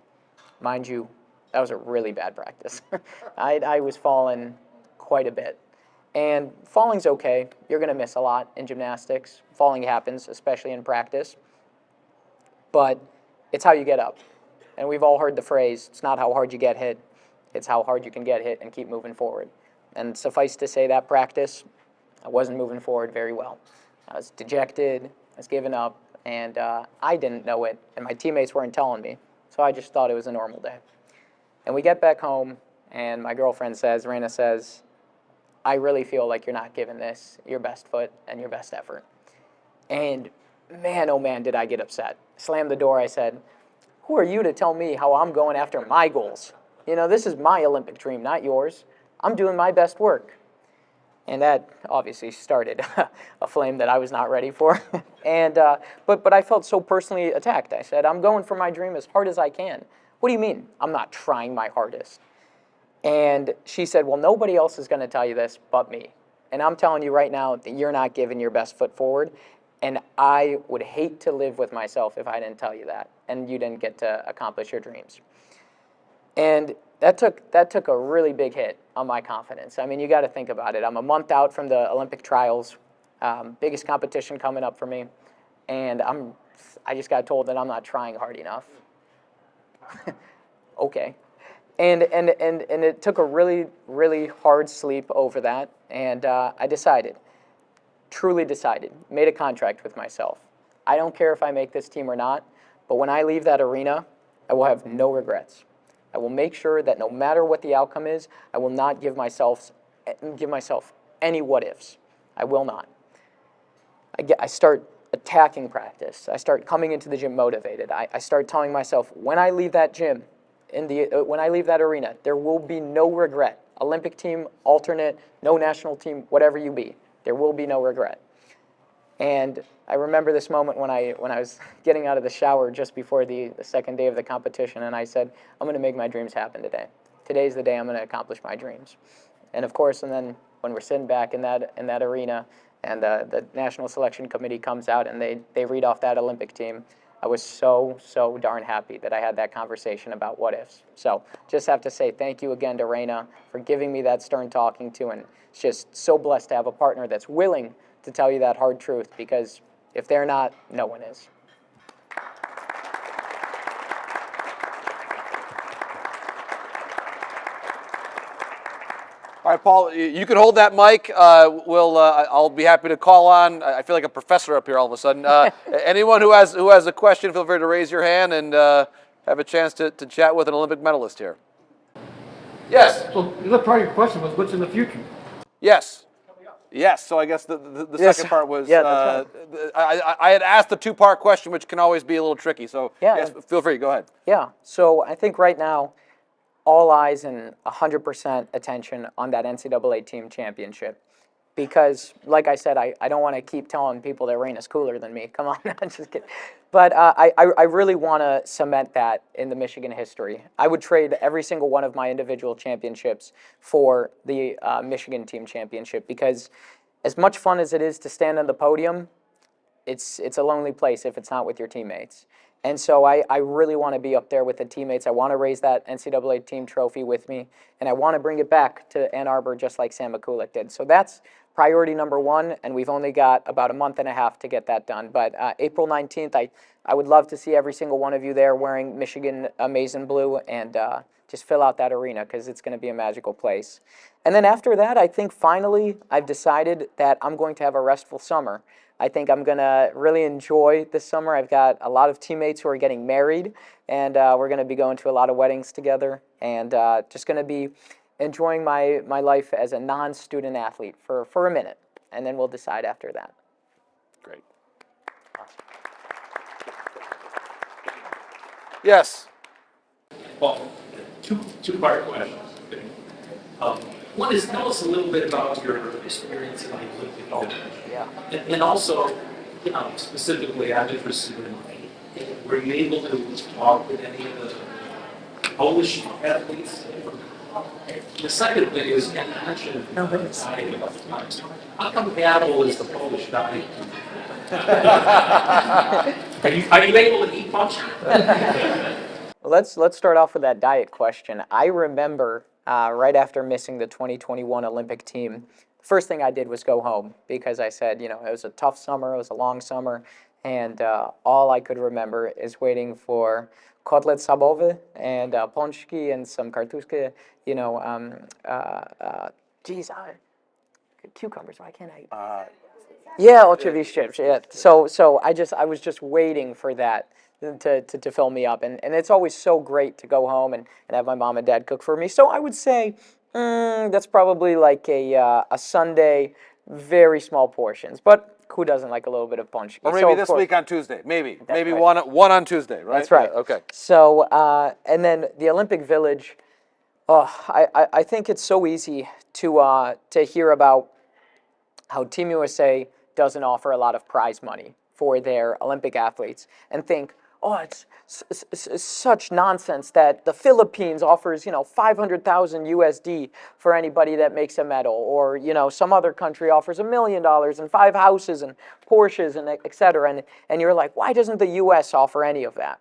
Mind you, that was a really bad practice. I was falling quite a bit. And falling's okay. You're going to miss a lot in gymnastics. Falling happens, especially in practice. But it's how you get up. And we've all heard the phrase, it's not how hard you get hit, it's how hard you can get hit and keep moving forward. And suffice to say, that practice, I wasn't moving forward very well. I was dejected, I was giving up, and I didn't know it, and my teammates weren't telling me. So I just thought it was a normal day. And we get back home, and my girlfriend says, Raina says, I really feel like you're not giving this your best foot and your best effort. And man, oh man, did I get upset. Slammed the door, I said, who are you to tell me how I'm going after my goals? You know, this is my Olympic dream, not yours. I'm doing my best work. And that obviously started a flame that I was not ready for. But I felt so personally attacked. I said, I'm going for my dream as hard as I can. What do you mean I'm not trying my hardest? And she said, well, nobody else is going to tell you this but me. And I'm telling you right now that you're not giving your best foot forward. And I would hate to live with myself if I didn't tell you that and you didn't get to accomplish your dreams. And that took a really big hit on my confidence. I mean, you got to think about it. I'm a month out from the Olympic trials, biggest competition coming up for me, and I just got told that I'm not trying hard enough. Okay. And it took a really, really hard sleep over that, and I decided, truly decided, made a contract with myself. I don't care if I make this team or not, but when I leave that arena, I will have no regrets. I will make sure that no matter what the outcome is, I will not give myself any what-ifs. I will not. I start attacking practice. I start coming into the gym motivated. I start telling myself, when I leave that gym, when I leave that arena, there will be no regret. Olympic team, alternate, no national team, whatever you be, there will be no regret. And I remember this moment when I was getting out of the shower just before the second day of the competition, and I said, I'm going to make my dreams happen today. Today's the day I'm going to accomplish my dreams. And of course, and then when we're sitting back in that arena, and the National Selection Committee comes out and they read off that Olympic team, I was so darn happy that I had that conversation about what ifs. So just have to say thank you again to Raina for giving me that stern talking to, and it's just so blessed to have a partner that's willing to tell you that hard truth, because if they're not, no one is. All right, Paul, you can hold that mic. I'll be happy to call on. I feel like a professor up here all of a sudden. Anyone who has a question, feel free to raise your hand and have a chance to chat with an Olympic medalist here. Yes. So the other part of your question was, what's in the future? Yes. Yes. So I guess the Yes. second part was, Yeah, that's I had asked the two-part question, which can always be a little tricky. So Yeah. yes, feel free. Go ahead. Yeah, so I think right now, all eyes and 100% attention on that NCAA team championship. Because, like I said, I don't want to keep telling people that Raina's cooler than me. Come on, I'm just kidding. But I really want to cement that in the Michigan history. I would trade every single one of my individual championships for the Michigan team championship, because as much fun as it is to stand on the podium, it's a lonely place if it's not with your teammates. And so I really want to be up there with the teammates. I want to raise that NCAA team trophy with me, and I want to bring it back to Ann Arbor just like Sam McCulloch did. So that's priority number one, and we've only got about a month and a half to get that done. But April 19th, I would love to see every single one of you there wearing Michigan Amazing Blue, and just fill out that arena, because it's going to be a magical place. And then after that, I think finally I've decided that I'm going to have a restful summer. I think I'm going to really enjoy this summer. I've got a lot of teammates who are getting married, and we're going to be going to a lot of weddings together, and just going to be enjoying my life as a non-student athlete for a minute, and then we'll decide after that. Great. Yes. Well, two-part question. One is, tell us a little bit about your experience in the Olympic Games. Yeah. And also, specifically, I'm interested in, were you able to talk with any of the Polish athletes? The second thing is, you mentioned diet a couple times. How come Apple is the Polish diet? Are you able to eat much? Let's start off with that diet question. I remember right after missing the 2021 Olympic team, the first thing I did was go home because I said, it was a tough summer, it was a long summer, and all I could remember is waiting for kotlet schabowy and pączki and some kartuszki, cucumbers. Why can't I? Yeah, oczywiście. Yeah. So I was just waiting for that to fill me up, and it's always so great to go home and have my mom and dad cook for me. So I would say that's probably like a Sunday, very small portions, but who doesn't like a little bit of pączki? Or maybe So, of this course, week on Tuesday. Maybe right. one on Tuesday, right? That's right. Yeah, okay. So, and then the Olympic Village. Oh, I think it's so easy to hear about how Team USA doesn't offer a lot of prize money for their Olympic athletes and think, oh, it's such nonsense that the Philippines offers, 500,000 USD for anybody that makes a medal, or, some other country offers $1 million and 5 houses and Porsches and et cetera. And you're like, why doesn't the US offer any of that?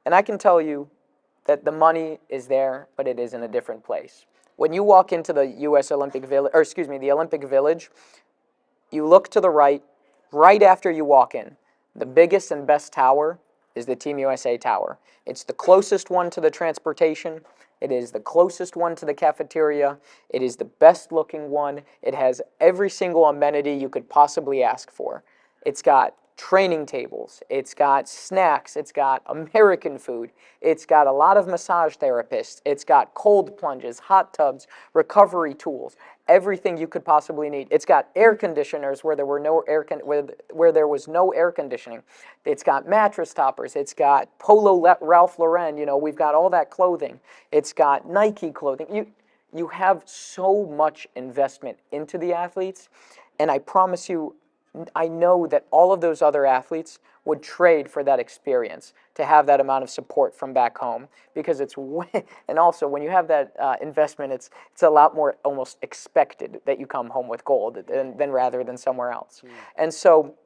And I can tell you that the money is there, but it is in a different place. When you walk into the US Olympic Village, or excuse me, the Olympic Village, you look to the right after you walk in. The biggest and best tower is the Team USA tower. It's the closest one to the transportation. It is the closest one to the cafeteria. It is the best looking one. It has every single amenity you could possibly ask for. It's got training tables. It's got snacks. It's got American food. It's got a lot of massage therapists. It's got cold plunges, hot tubs, recovery tools, everything you could possibly need. It's got air conditioners where there was no air conditioning. It's got mattress toppers. It's got Polo Ralph Lauren. We've got all that clothing. It's got Nike clothing. You have so much investment into the athletes, and I promise you, I know that all of those other athletes would trade for that experience to have that amount of support from back home, because and also when you have that investment, it's a lot more almost expected that you come home with gold than rather than somewhere else. And so,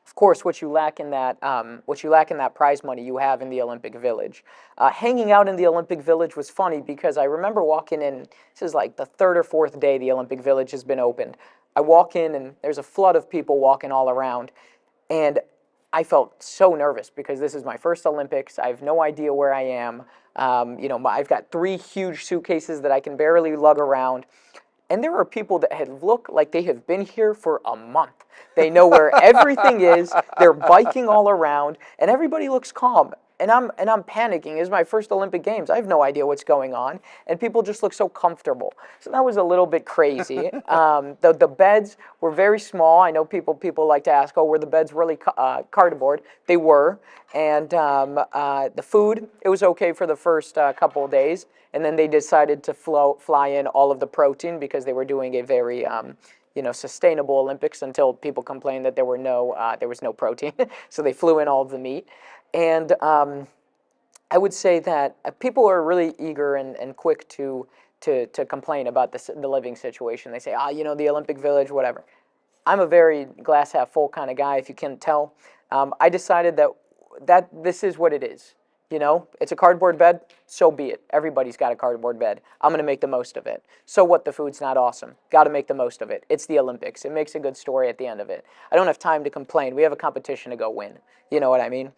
of course, what you lack in that prize money, you have in the Olympic Village. Hanging out in the Olympic Village was funny because I remember walking in. This is like the 3rd or 4th day the Olympic Village has been opened. I walk in and there's a flood of people walking all around, and I felt so nervous because this is my first Olympics. I have no idea where I am. I've got 3 huge suitcases that I can barely lug around. And there are people that have looked like they have been here for a month. They know where everything is. They're biking all around, and everybody looks calm. And I'm panicking. It's my first Olympic Games. I have no idea what's going on, and people just look so comfortable. So that was a little bit crazy. The beds were very small. I know people like to ask, oh, were the beds really cardboard? They were. And the food, it was okay for the first couple of days, and then they decided to fly in all of the protein because they were doing a very sustainable Olympics until people complained that there was no protein. So they flew in all of the meat. And I would say that people are really eager and quick to complain about the living situation. They say, the Olympic Village, whatever. I'm a very glass half full kind of guy, if you can't tell. I decided that this is what it is. It's a cardboard bed, so be it. Everybody's got a cardboard bed. I'm going to make the most of it. So what, the food's not awesome? Got to make the most of it. It's the Olympics. It makes a good story at the end of it. I don't have time to complain. We have a competition to go win. You know what I mean?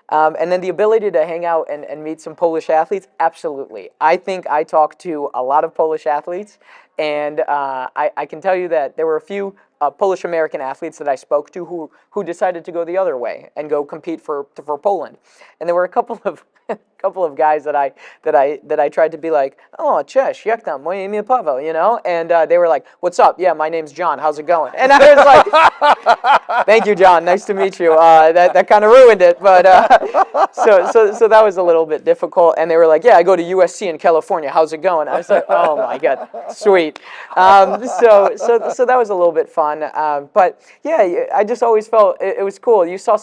And then the ability to hang out and meet some Polish athletes, absolutely. I think I talked to a lot of Polish athletes, and I can tell you that there were a few Polish-American athletes that I spoke to who decided to go the other way and go compete for Poland. And there were a couple of guys that I tried to be like, oh, cześć, jak tam, moje imię Paweł, and they were like, what's up? Yeah, my name's John. How's it going? And I was like, thank you, John. Nice to meet you. That kind of ruined it, but so that was a little bit difficult. And they were like, yeah, I go to USC in California. How's it going? I was like, oh my God, sweet. So that was a little bit fun. But yeah, I just always felt it was cool. You saw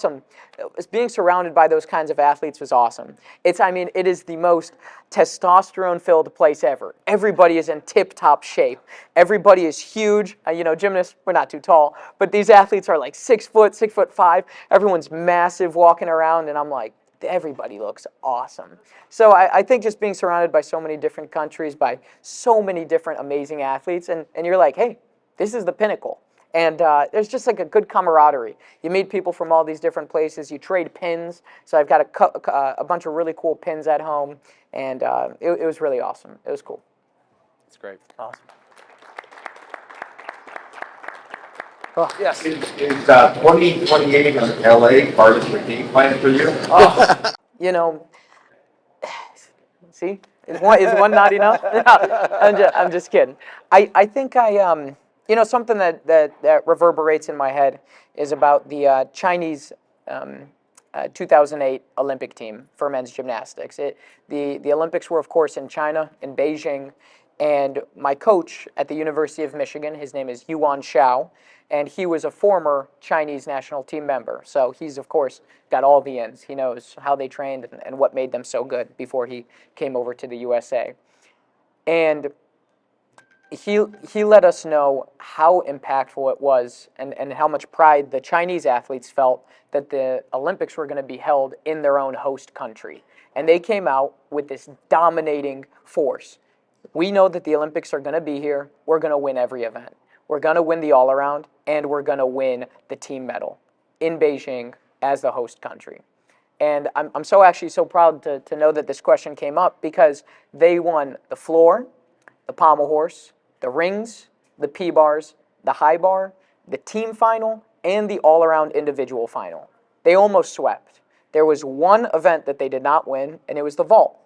being surrounded by those kinds of athletes was awesome. It is the most testosterone-filled place ever. Everybody is in tip-top shape. Everybody is huge. Gymnasts, we're not too tall, but these athletes are like 6 foot, 6'5". Everyone's massive walking around, and I'm like, everybody looks awesome. So I think just being surrounded by so many different countries, by so many different amazing athletes, and you're like, hey, this is the pinnacle. And there's just like a good camaraderie. You meet people from all these different places. You trade pins. So I've got a bunch of really cool pins at home, and it was really awesome. It was cool. That's great. Awesome. Yes. Is 2028 in LA part of the game plan for you? You know, see, is one not enough? No, I'm just kidding. I think you know, something that reverberates in my head is about the Chinese 2008 Olympic team for men's gymnastics. The Olympics were, of course, in China, in Beijing, and my coach at the University of Michigan, his name is Yuan Shao, and he was a former Chinese national team member. So he's, of course, got all the ins. He knows how they trained and what made them so good before he came over to the USA. And he let us know how impactful it was and how much pride the Chinese athletes felt that the Olympics were going to be held in their own host country. And they came out with this dominating force. We know that the Olympics are going to be here. We're going to win every event. We're going to win the all-around, and we're going to win the team medal in Beijing as the host country. And I'm actually so proud to know that this question came up because they won the floor, the pommel horse, the rings, the P-bars, the high bar, the team final, and the all-around individual final. They almost swept. There was one event that they did not win, and it was the vault.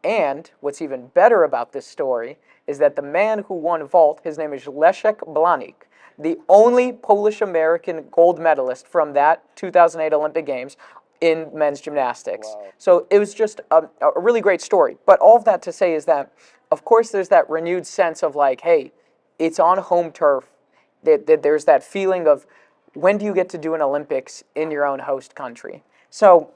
And what's even better about this story is that the man who won vault, his name is Leszek Blanik, the only Polish-American gold medalist from that 2008 Olympic Games in men's gymnastics. Wow. So it was just a really great story. But all of that to say is that, of course, there's that renewed sense of like, hey, it's on home turf. There's that feeling of when do you get to do an Olympics in your own host country? So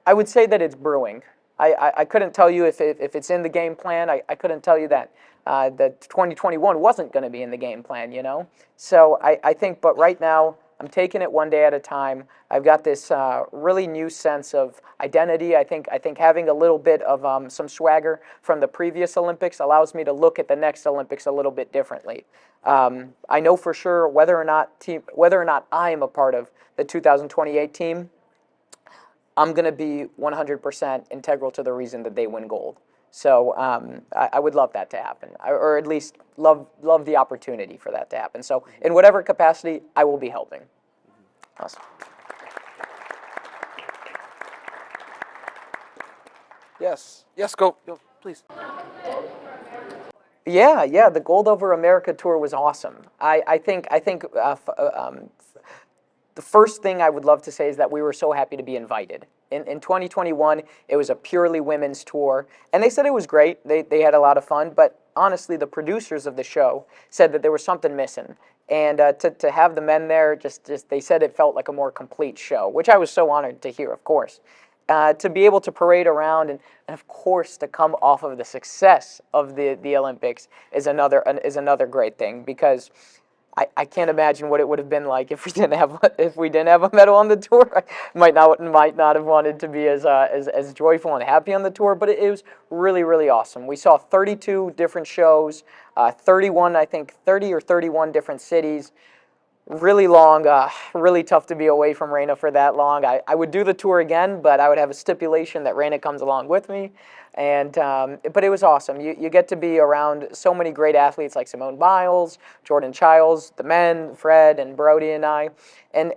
I would say that it's brewing. I couldn't tell you if it's in the game plan. I couldn't tell you that that 2021 wasn't going to be in the game plan, you know? So I think, but right now, I'm taking it one day at a time. I've got this really new sense of identity. I think having a little bit of some swagger from the previous Olympics allows me to look at the next Olympics a little bit differently. I know for sure whether or not I am a part of the 2028 team, I'm going to be 100% integral to the reason that they win gold. So I would love that to happen, or at least love the opportunity for that to happen. So in whatever capacity, I will be helping. Awesome. Yes. Yes, go, please. Yeah, the Gold Over America tour was awesome. I think the first thing I would love to say is that we were so happy to be invited. In 2021, it was a purely women's tour, and they said it was great. They had a lot of fun, but honestly, the producers of the show said that there was something missing. And to have the men there, just they said it felt like a more complete show, which I was so honored to hear, of course. To be able to parade around and of course to come off of the success of the Olympics is another great thing, because I can't imagine what it would have been like if we didn't have a medal on the tour. I might not have wanted to be as joyful and happy on the tour, but it was really, really awesome. We saw 32 different shows, 30 or 31 different cities. Really long, really tough to be away from Raina for that long. I would do the tour again, but I would have a stipulation that Raina comes along with me. And but it was awesome. You get to be around so many great athletes like Simone Biles, Jordan Childs, the men, Fred and Brody and I. And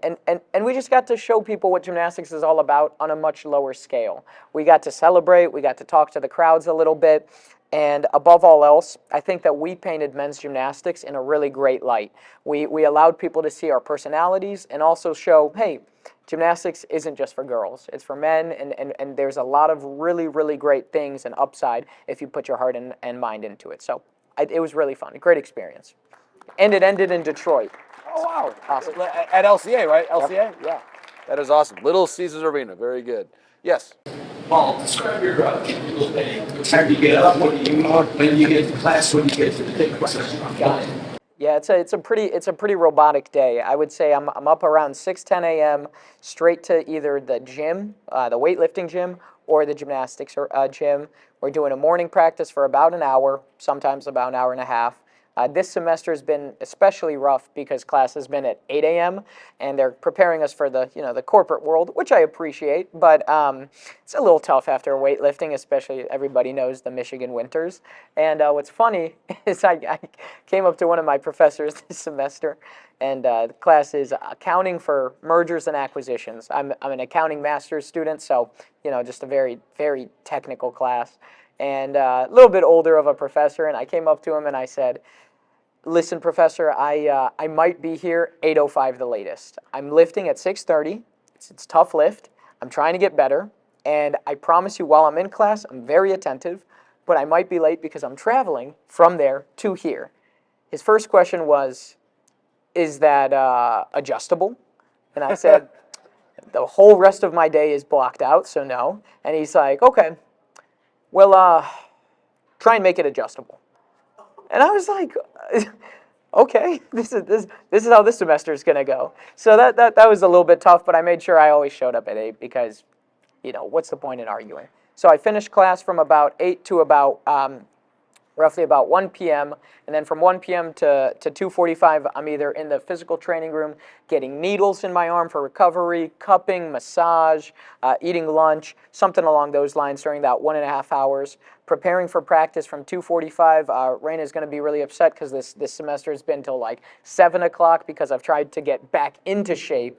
we just got to show people what gymnastics is all about on a much lower scale. We got to celebrate, we got to talk to the crowds a little bit. And above all else, I think that we painted men's gymnastics in a really great light. We allowed people to see our personalities and also show, hey, gymnastics isn't just for girls. It's for men, and there's a lot of really, really great things and upside if you put your heart and mind into it. So it was really fun, a great experience. And it ended in Detroit. Oh, wow. Awesome. At LCA, right? LCA? Yep. Yeah. That is awesome. Little Caesars Arena. Very good. Yes. Paul, describe your typical day. What time do you get up? When you get to class? When you get to the big question? Got it. Yeah, it's a pretty robotic day. I would say I'm up around 6:10 a.m. straight to either the gym, the weightlifting gym, or the gymnastics gym. We're doing a morning practice for about an hour, sometimes about an hour and a half. This semester has been especially rough because class has been at 8 a.m. and they're preparing us for the corporate world, which I appreciate, but it's a little tough after weightlifting, especially everybody knows the Michigan winters. And what's funny is I came up to one of my professors this semester, and the class is accounting for mergers and acquisitions. I'm an accounting master's student, so just a very, very technical class, and a little bit older of a professor. And I came up to him and I said, "Listen, professor, I might be here 8:05 the latest. I'm lifting at 6:30. It's tough lift. I'm trying to get better, and I promise you, while I'm in class, I'm very attentive, but I might be late because I'm traveling from there to here." His first question was, "Is that adjustable?" And I said, "The whole rest of my day is blocked out, so no." And he's like, "Okay, well, try and make it adjustable." And I was like, "Okay, this is how this semester is gonna go." So that was a little bit tough, but I made sure I always showed up at 8 because, what's the point in arguing? So I finished class from about 8 to about roughly about 1 p.m. And then from 1 p.m. to 2:45, I'm either in the physical training room getting needles in my arm for recovery, cupping, massage, eating lunch, something along those lines during that 1.5 hours. Preparing for practice from 2:45. Raina's going to be really upset because this semester has been till like 7 o'clock because I've tried to get back into shape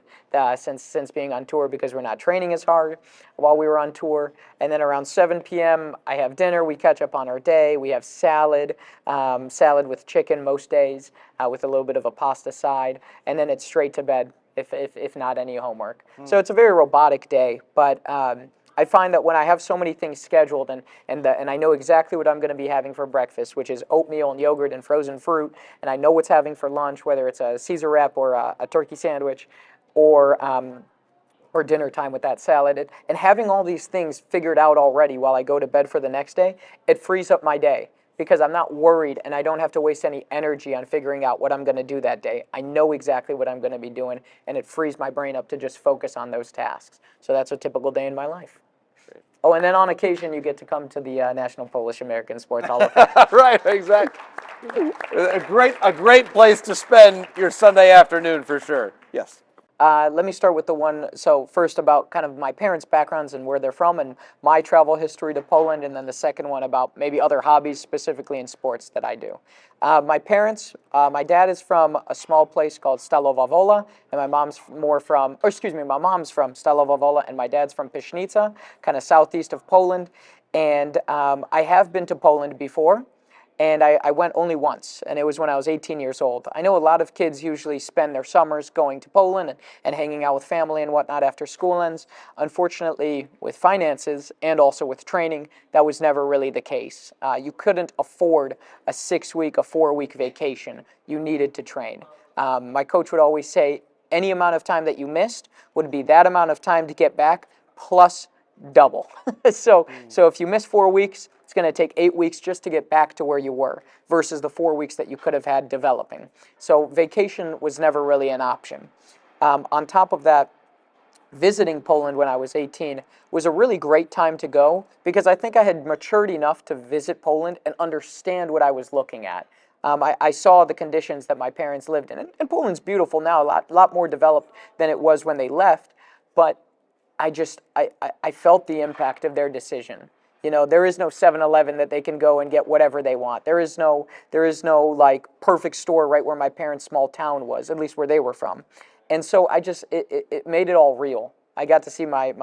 since being on tour because we're not training as hard while we were on tour. And then around 7 p.m. I have dinner. We catch up on our day. We have salad with chicken most days with a little bit of a pasta side. And then it's straight to bed if not any homework. So it's a very robotic day, but I find that when I have so many things scheduled and I know exactly what I'm going to be having for breakfast, which is oatmeal and yogurt and frozen fruit, and I know what's having for lunch, whether it's a Caesar wrap or a turkey sandwich, or dinner time with that salad, and having all these things figured out already while I go to bed for the next day, it frees up my day because I'm not worried and I don't have to waste any energy on figuring out what I'm going to do that day. I know exactly what I'm going to be doing, and it frees my brain up to just focus on those tasks. So that's a typical day in my life. Oh, and then on occasion you get to come to the National Polish American Sports Hall of Fame. Right, exactly. A great place to spend your Sunday afternoon for sure. Yes. Let me start with the one, so first about kind of my parents' backgrounds and where they're from and my travel history to Poland, and then the second one about maybe other hobbies specifically in sports that I do. My parents, my dad is from a small place called Stalowa Wola, and my mom's my mom's from Stalowa Wola and my dad's from Pysznica, kind of southeast of Poland. And I have been to Poland before. And I went only once, and it was when I was 18 years old. I know a lot of kids usually spend their summers going to Poland and hanging out with family and whatnot after school ends. Unfortunately, with finances and also with training, that was never really the case. You couldn't afford a 6-week, a 4-week vacation. You needed to train. My coach would always say, any amount of time that you missed would be that amount of time to get back plus double. So if you miss 4 weeks, it's going to take 8 weeks just to get back to where you were versus the 4 weeks that you could have had developing. So vacation was never really an option. On top of that, visiting Poland when I was 18 was a really great time to go because I think I had matured enough to visit Poland and understand what I was looking at. I saw the conditions that my parents lived in. And Poland's beautiful now, a lot more developed than it was when they left, but I felt the impact of their decision. There is no 7-Eleven that they can go and get whatever they want. There is no like perfect store right where my parents' small town was, at least where they were from. And so it made it all real. I got to see my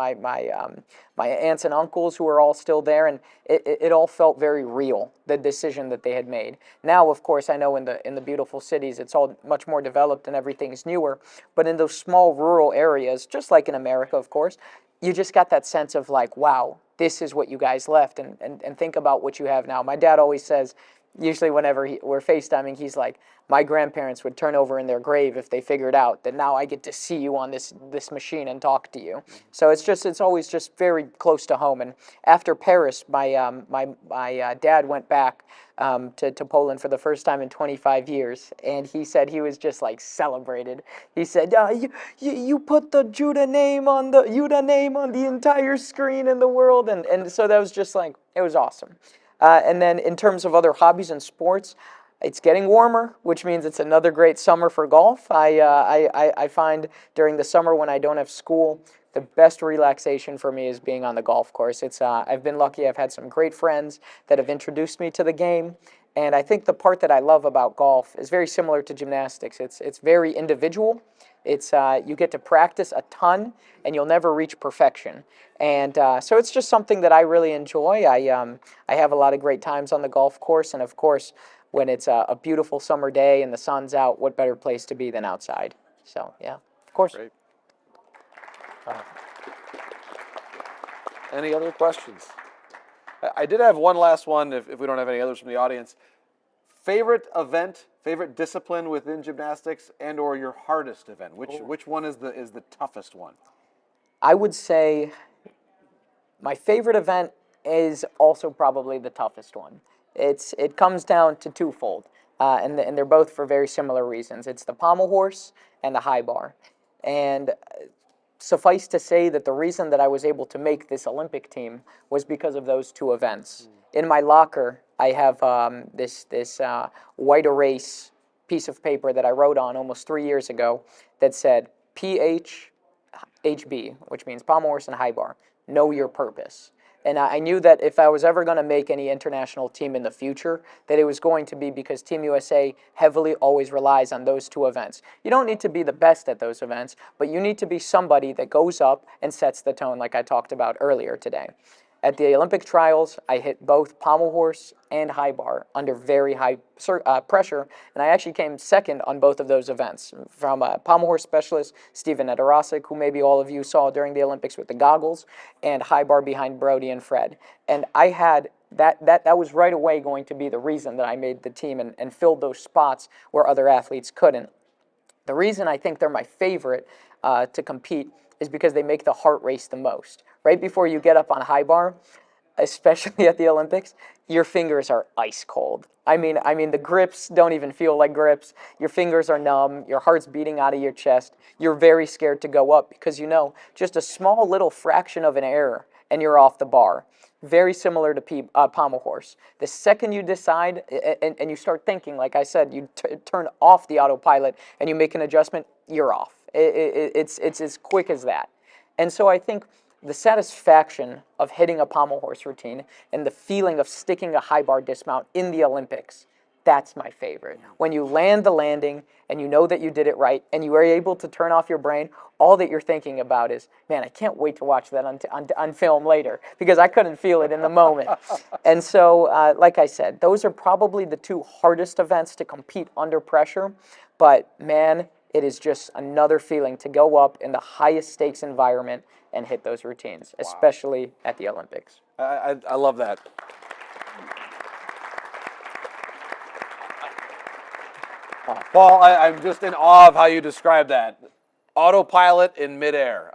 aunts and uncles who were all still there, and it all felt very real, the decision that they had made. Now, of course, I know in the beautiful cities, it's all much more developed and everything's newer, but in those small rural areas, just like in America, of course, you just got that sense of like, wow, this is what you guys left, and think about what you have now. My dad always says, usually whenever we're FaceTiming, he's like, my grandparents would turn over in their grave if they figured out that now I get to see you on this machine and talk to you. So it's always just very close to home. And after Paris, my dad went back to Poland for the first time in 25 years, and he said he was just like celebrated. He said, you put the Juda name on the entire screen in the world, and so that was just like, it was awesome. And then in terms of other hobbies and sports, It's getting warmer, which means it's another great summer for golf. I find during the summer when I don't have school, the best relaxation for me is being on the golf course. I've been lucky. I've had some great friends that have introduced me to the game. And I think the part that I love about golf is very similar to gymnastics. It's very individual. You get to practice a ton, and you'll never reach perfection. And so it's just something that I really enjoy. I have a lot of great times on the golf course, and of course, when it's a beautiful summer day and the sun's out, what better place to be than outside? So yeah, of course. Great. Any other questions? I did have one last one, if we don't have any others from the audience. Favorite event, favorite discipline within gymnastics, and/or your hardest event? Which one is the toughest one? I would say my favorite event is also probably the toughest one. It comes down to twofold, and they're both for very similar reasons. It's the pommel horse and the high bar. And suffice to say that the reason that I was able to make this Olympic team was because of those two events. In my locker, I have this white erase piece of paper that I wrote on almost 3 years ago that said PHHB, which means pommel horse and high bar. Know your purpose. And I knew that if I was ever going to make any international team in the future, that it was going to be because Team USA heavily always relies on those two events. You don't need to be the best at those events, but you need to be somebody that goes up and sets the tone like I talked about earlier today. At the Olympic trials, I hit both pommel horse and high bar under very high pressure, and I actually came second on both of those events. From pommel horse specialist Steven Edorosic, who maybe all of you saw during the Olympics with the goggles, and high bar behind Brody and Fred. And I had that was right away going to be the reason that I made the team and filled those spots where other athletes couldn't. The reason I think they're my favorite to compete is because they make the heart race the most. Right before you get up on high bar, especially at the Olympics, your fingers are ice cold. I mean, the grips don't even feel like grips. Your fingers are numb. Your heart's beating out of your chest. You're very scared to go up because you know just a small little fraction of an error and you're off the bar. Very similar to pommel horse. The second you decide and you start thinking, like I said, you turn off the autopilot and you make an adjustment, you're off. It's as quick as that. And so I think the satisfaction of hitting a pommel horse routine and the feeling of sticking a high bar dismount in the Olympics, that's my favorite. When you land the landing and you know that you did it right and you are able to turn off your brain, all that you're thinking about is, man, I can't wait to watch that on film later because I couldn't feel it in the moment. And so, like I said, those are probably the two hardest events to compete under pressure. But, man, it is just another feeling to go up in the highest stakes environment and hit those routines, especially at the Olympics. I love that. Paul, I'm just in awe of how you describe that. Autopilot in midair.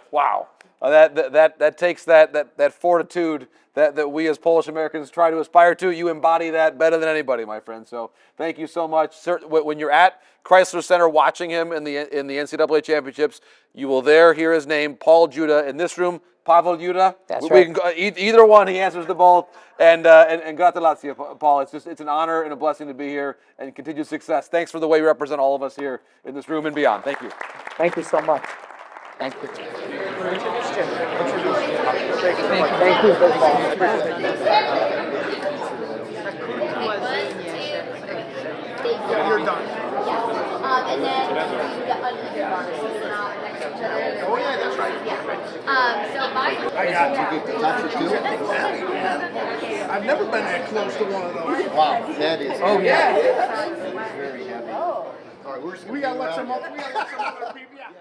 Wow. That takes that fortitude that we as Polish Americans try to aspire to. You embody that better than anybody, my friend. So thank you so much. When you're at Chrysler Center watching him in the NCAA championships, you will there hear his name, Paul Juda. In this room, Pavel Juda. That's right. We can go, either one. He answers to both. And gratulacja, Paul. It's an honor and a blessing to be here, and continued success. Thanks for the way you represent all of us here in this room and beyond. Thank you. Thank you so much. Thank you. Thank you for You're done. And then the underdog is not next to each other. Oh, yeah, that's right. Yeah. So my. I got you. Get to touch it too. I've never been that close to one of those. Wow, that is. Oh, yeah. It's very heavy. All right, We got to let some other people. Yeah.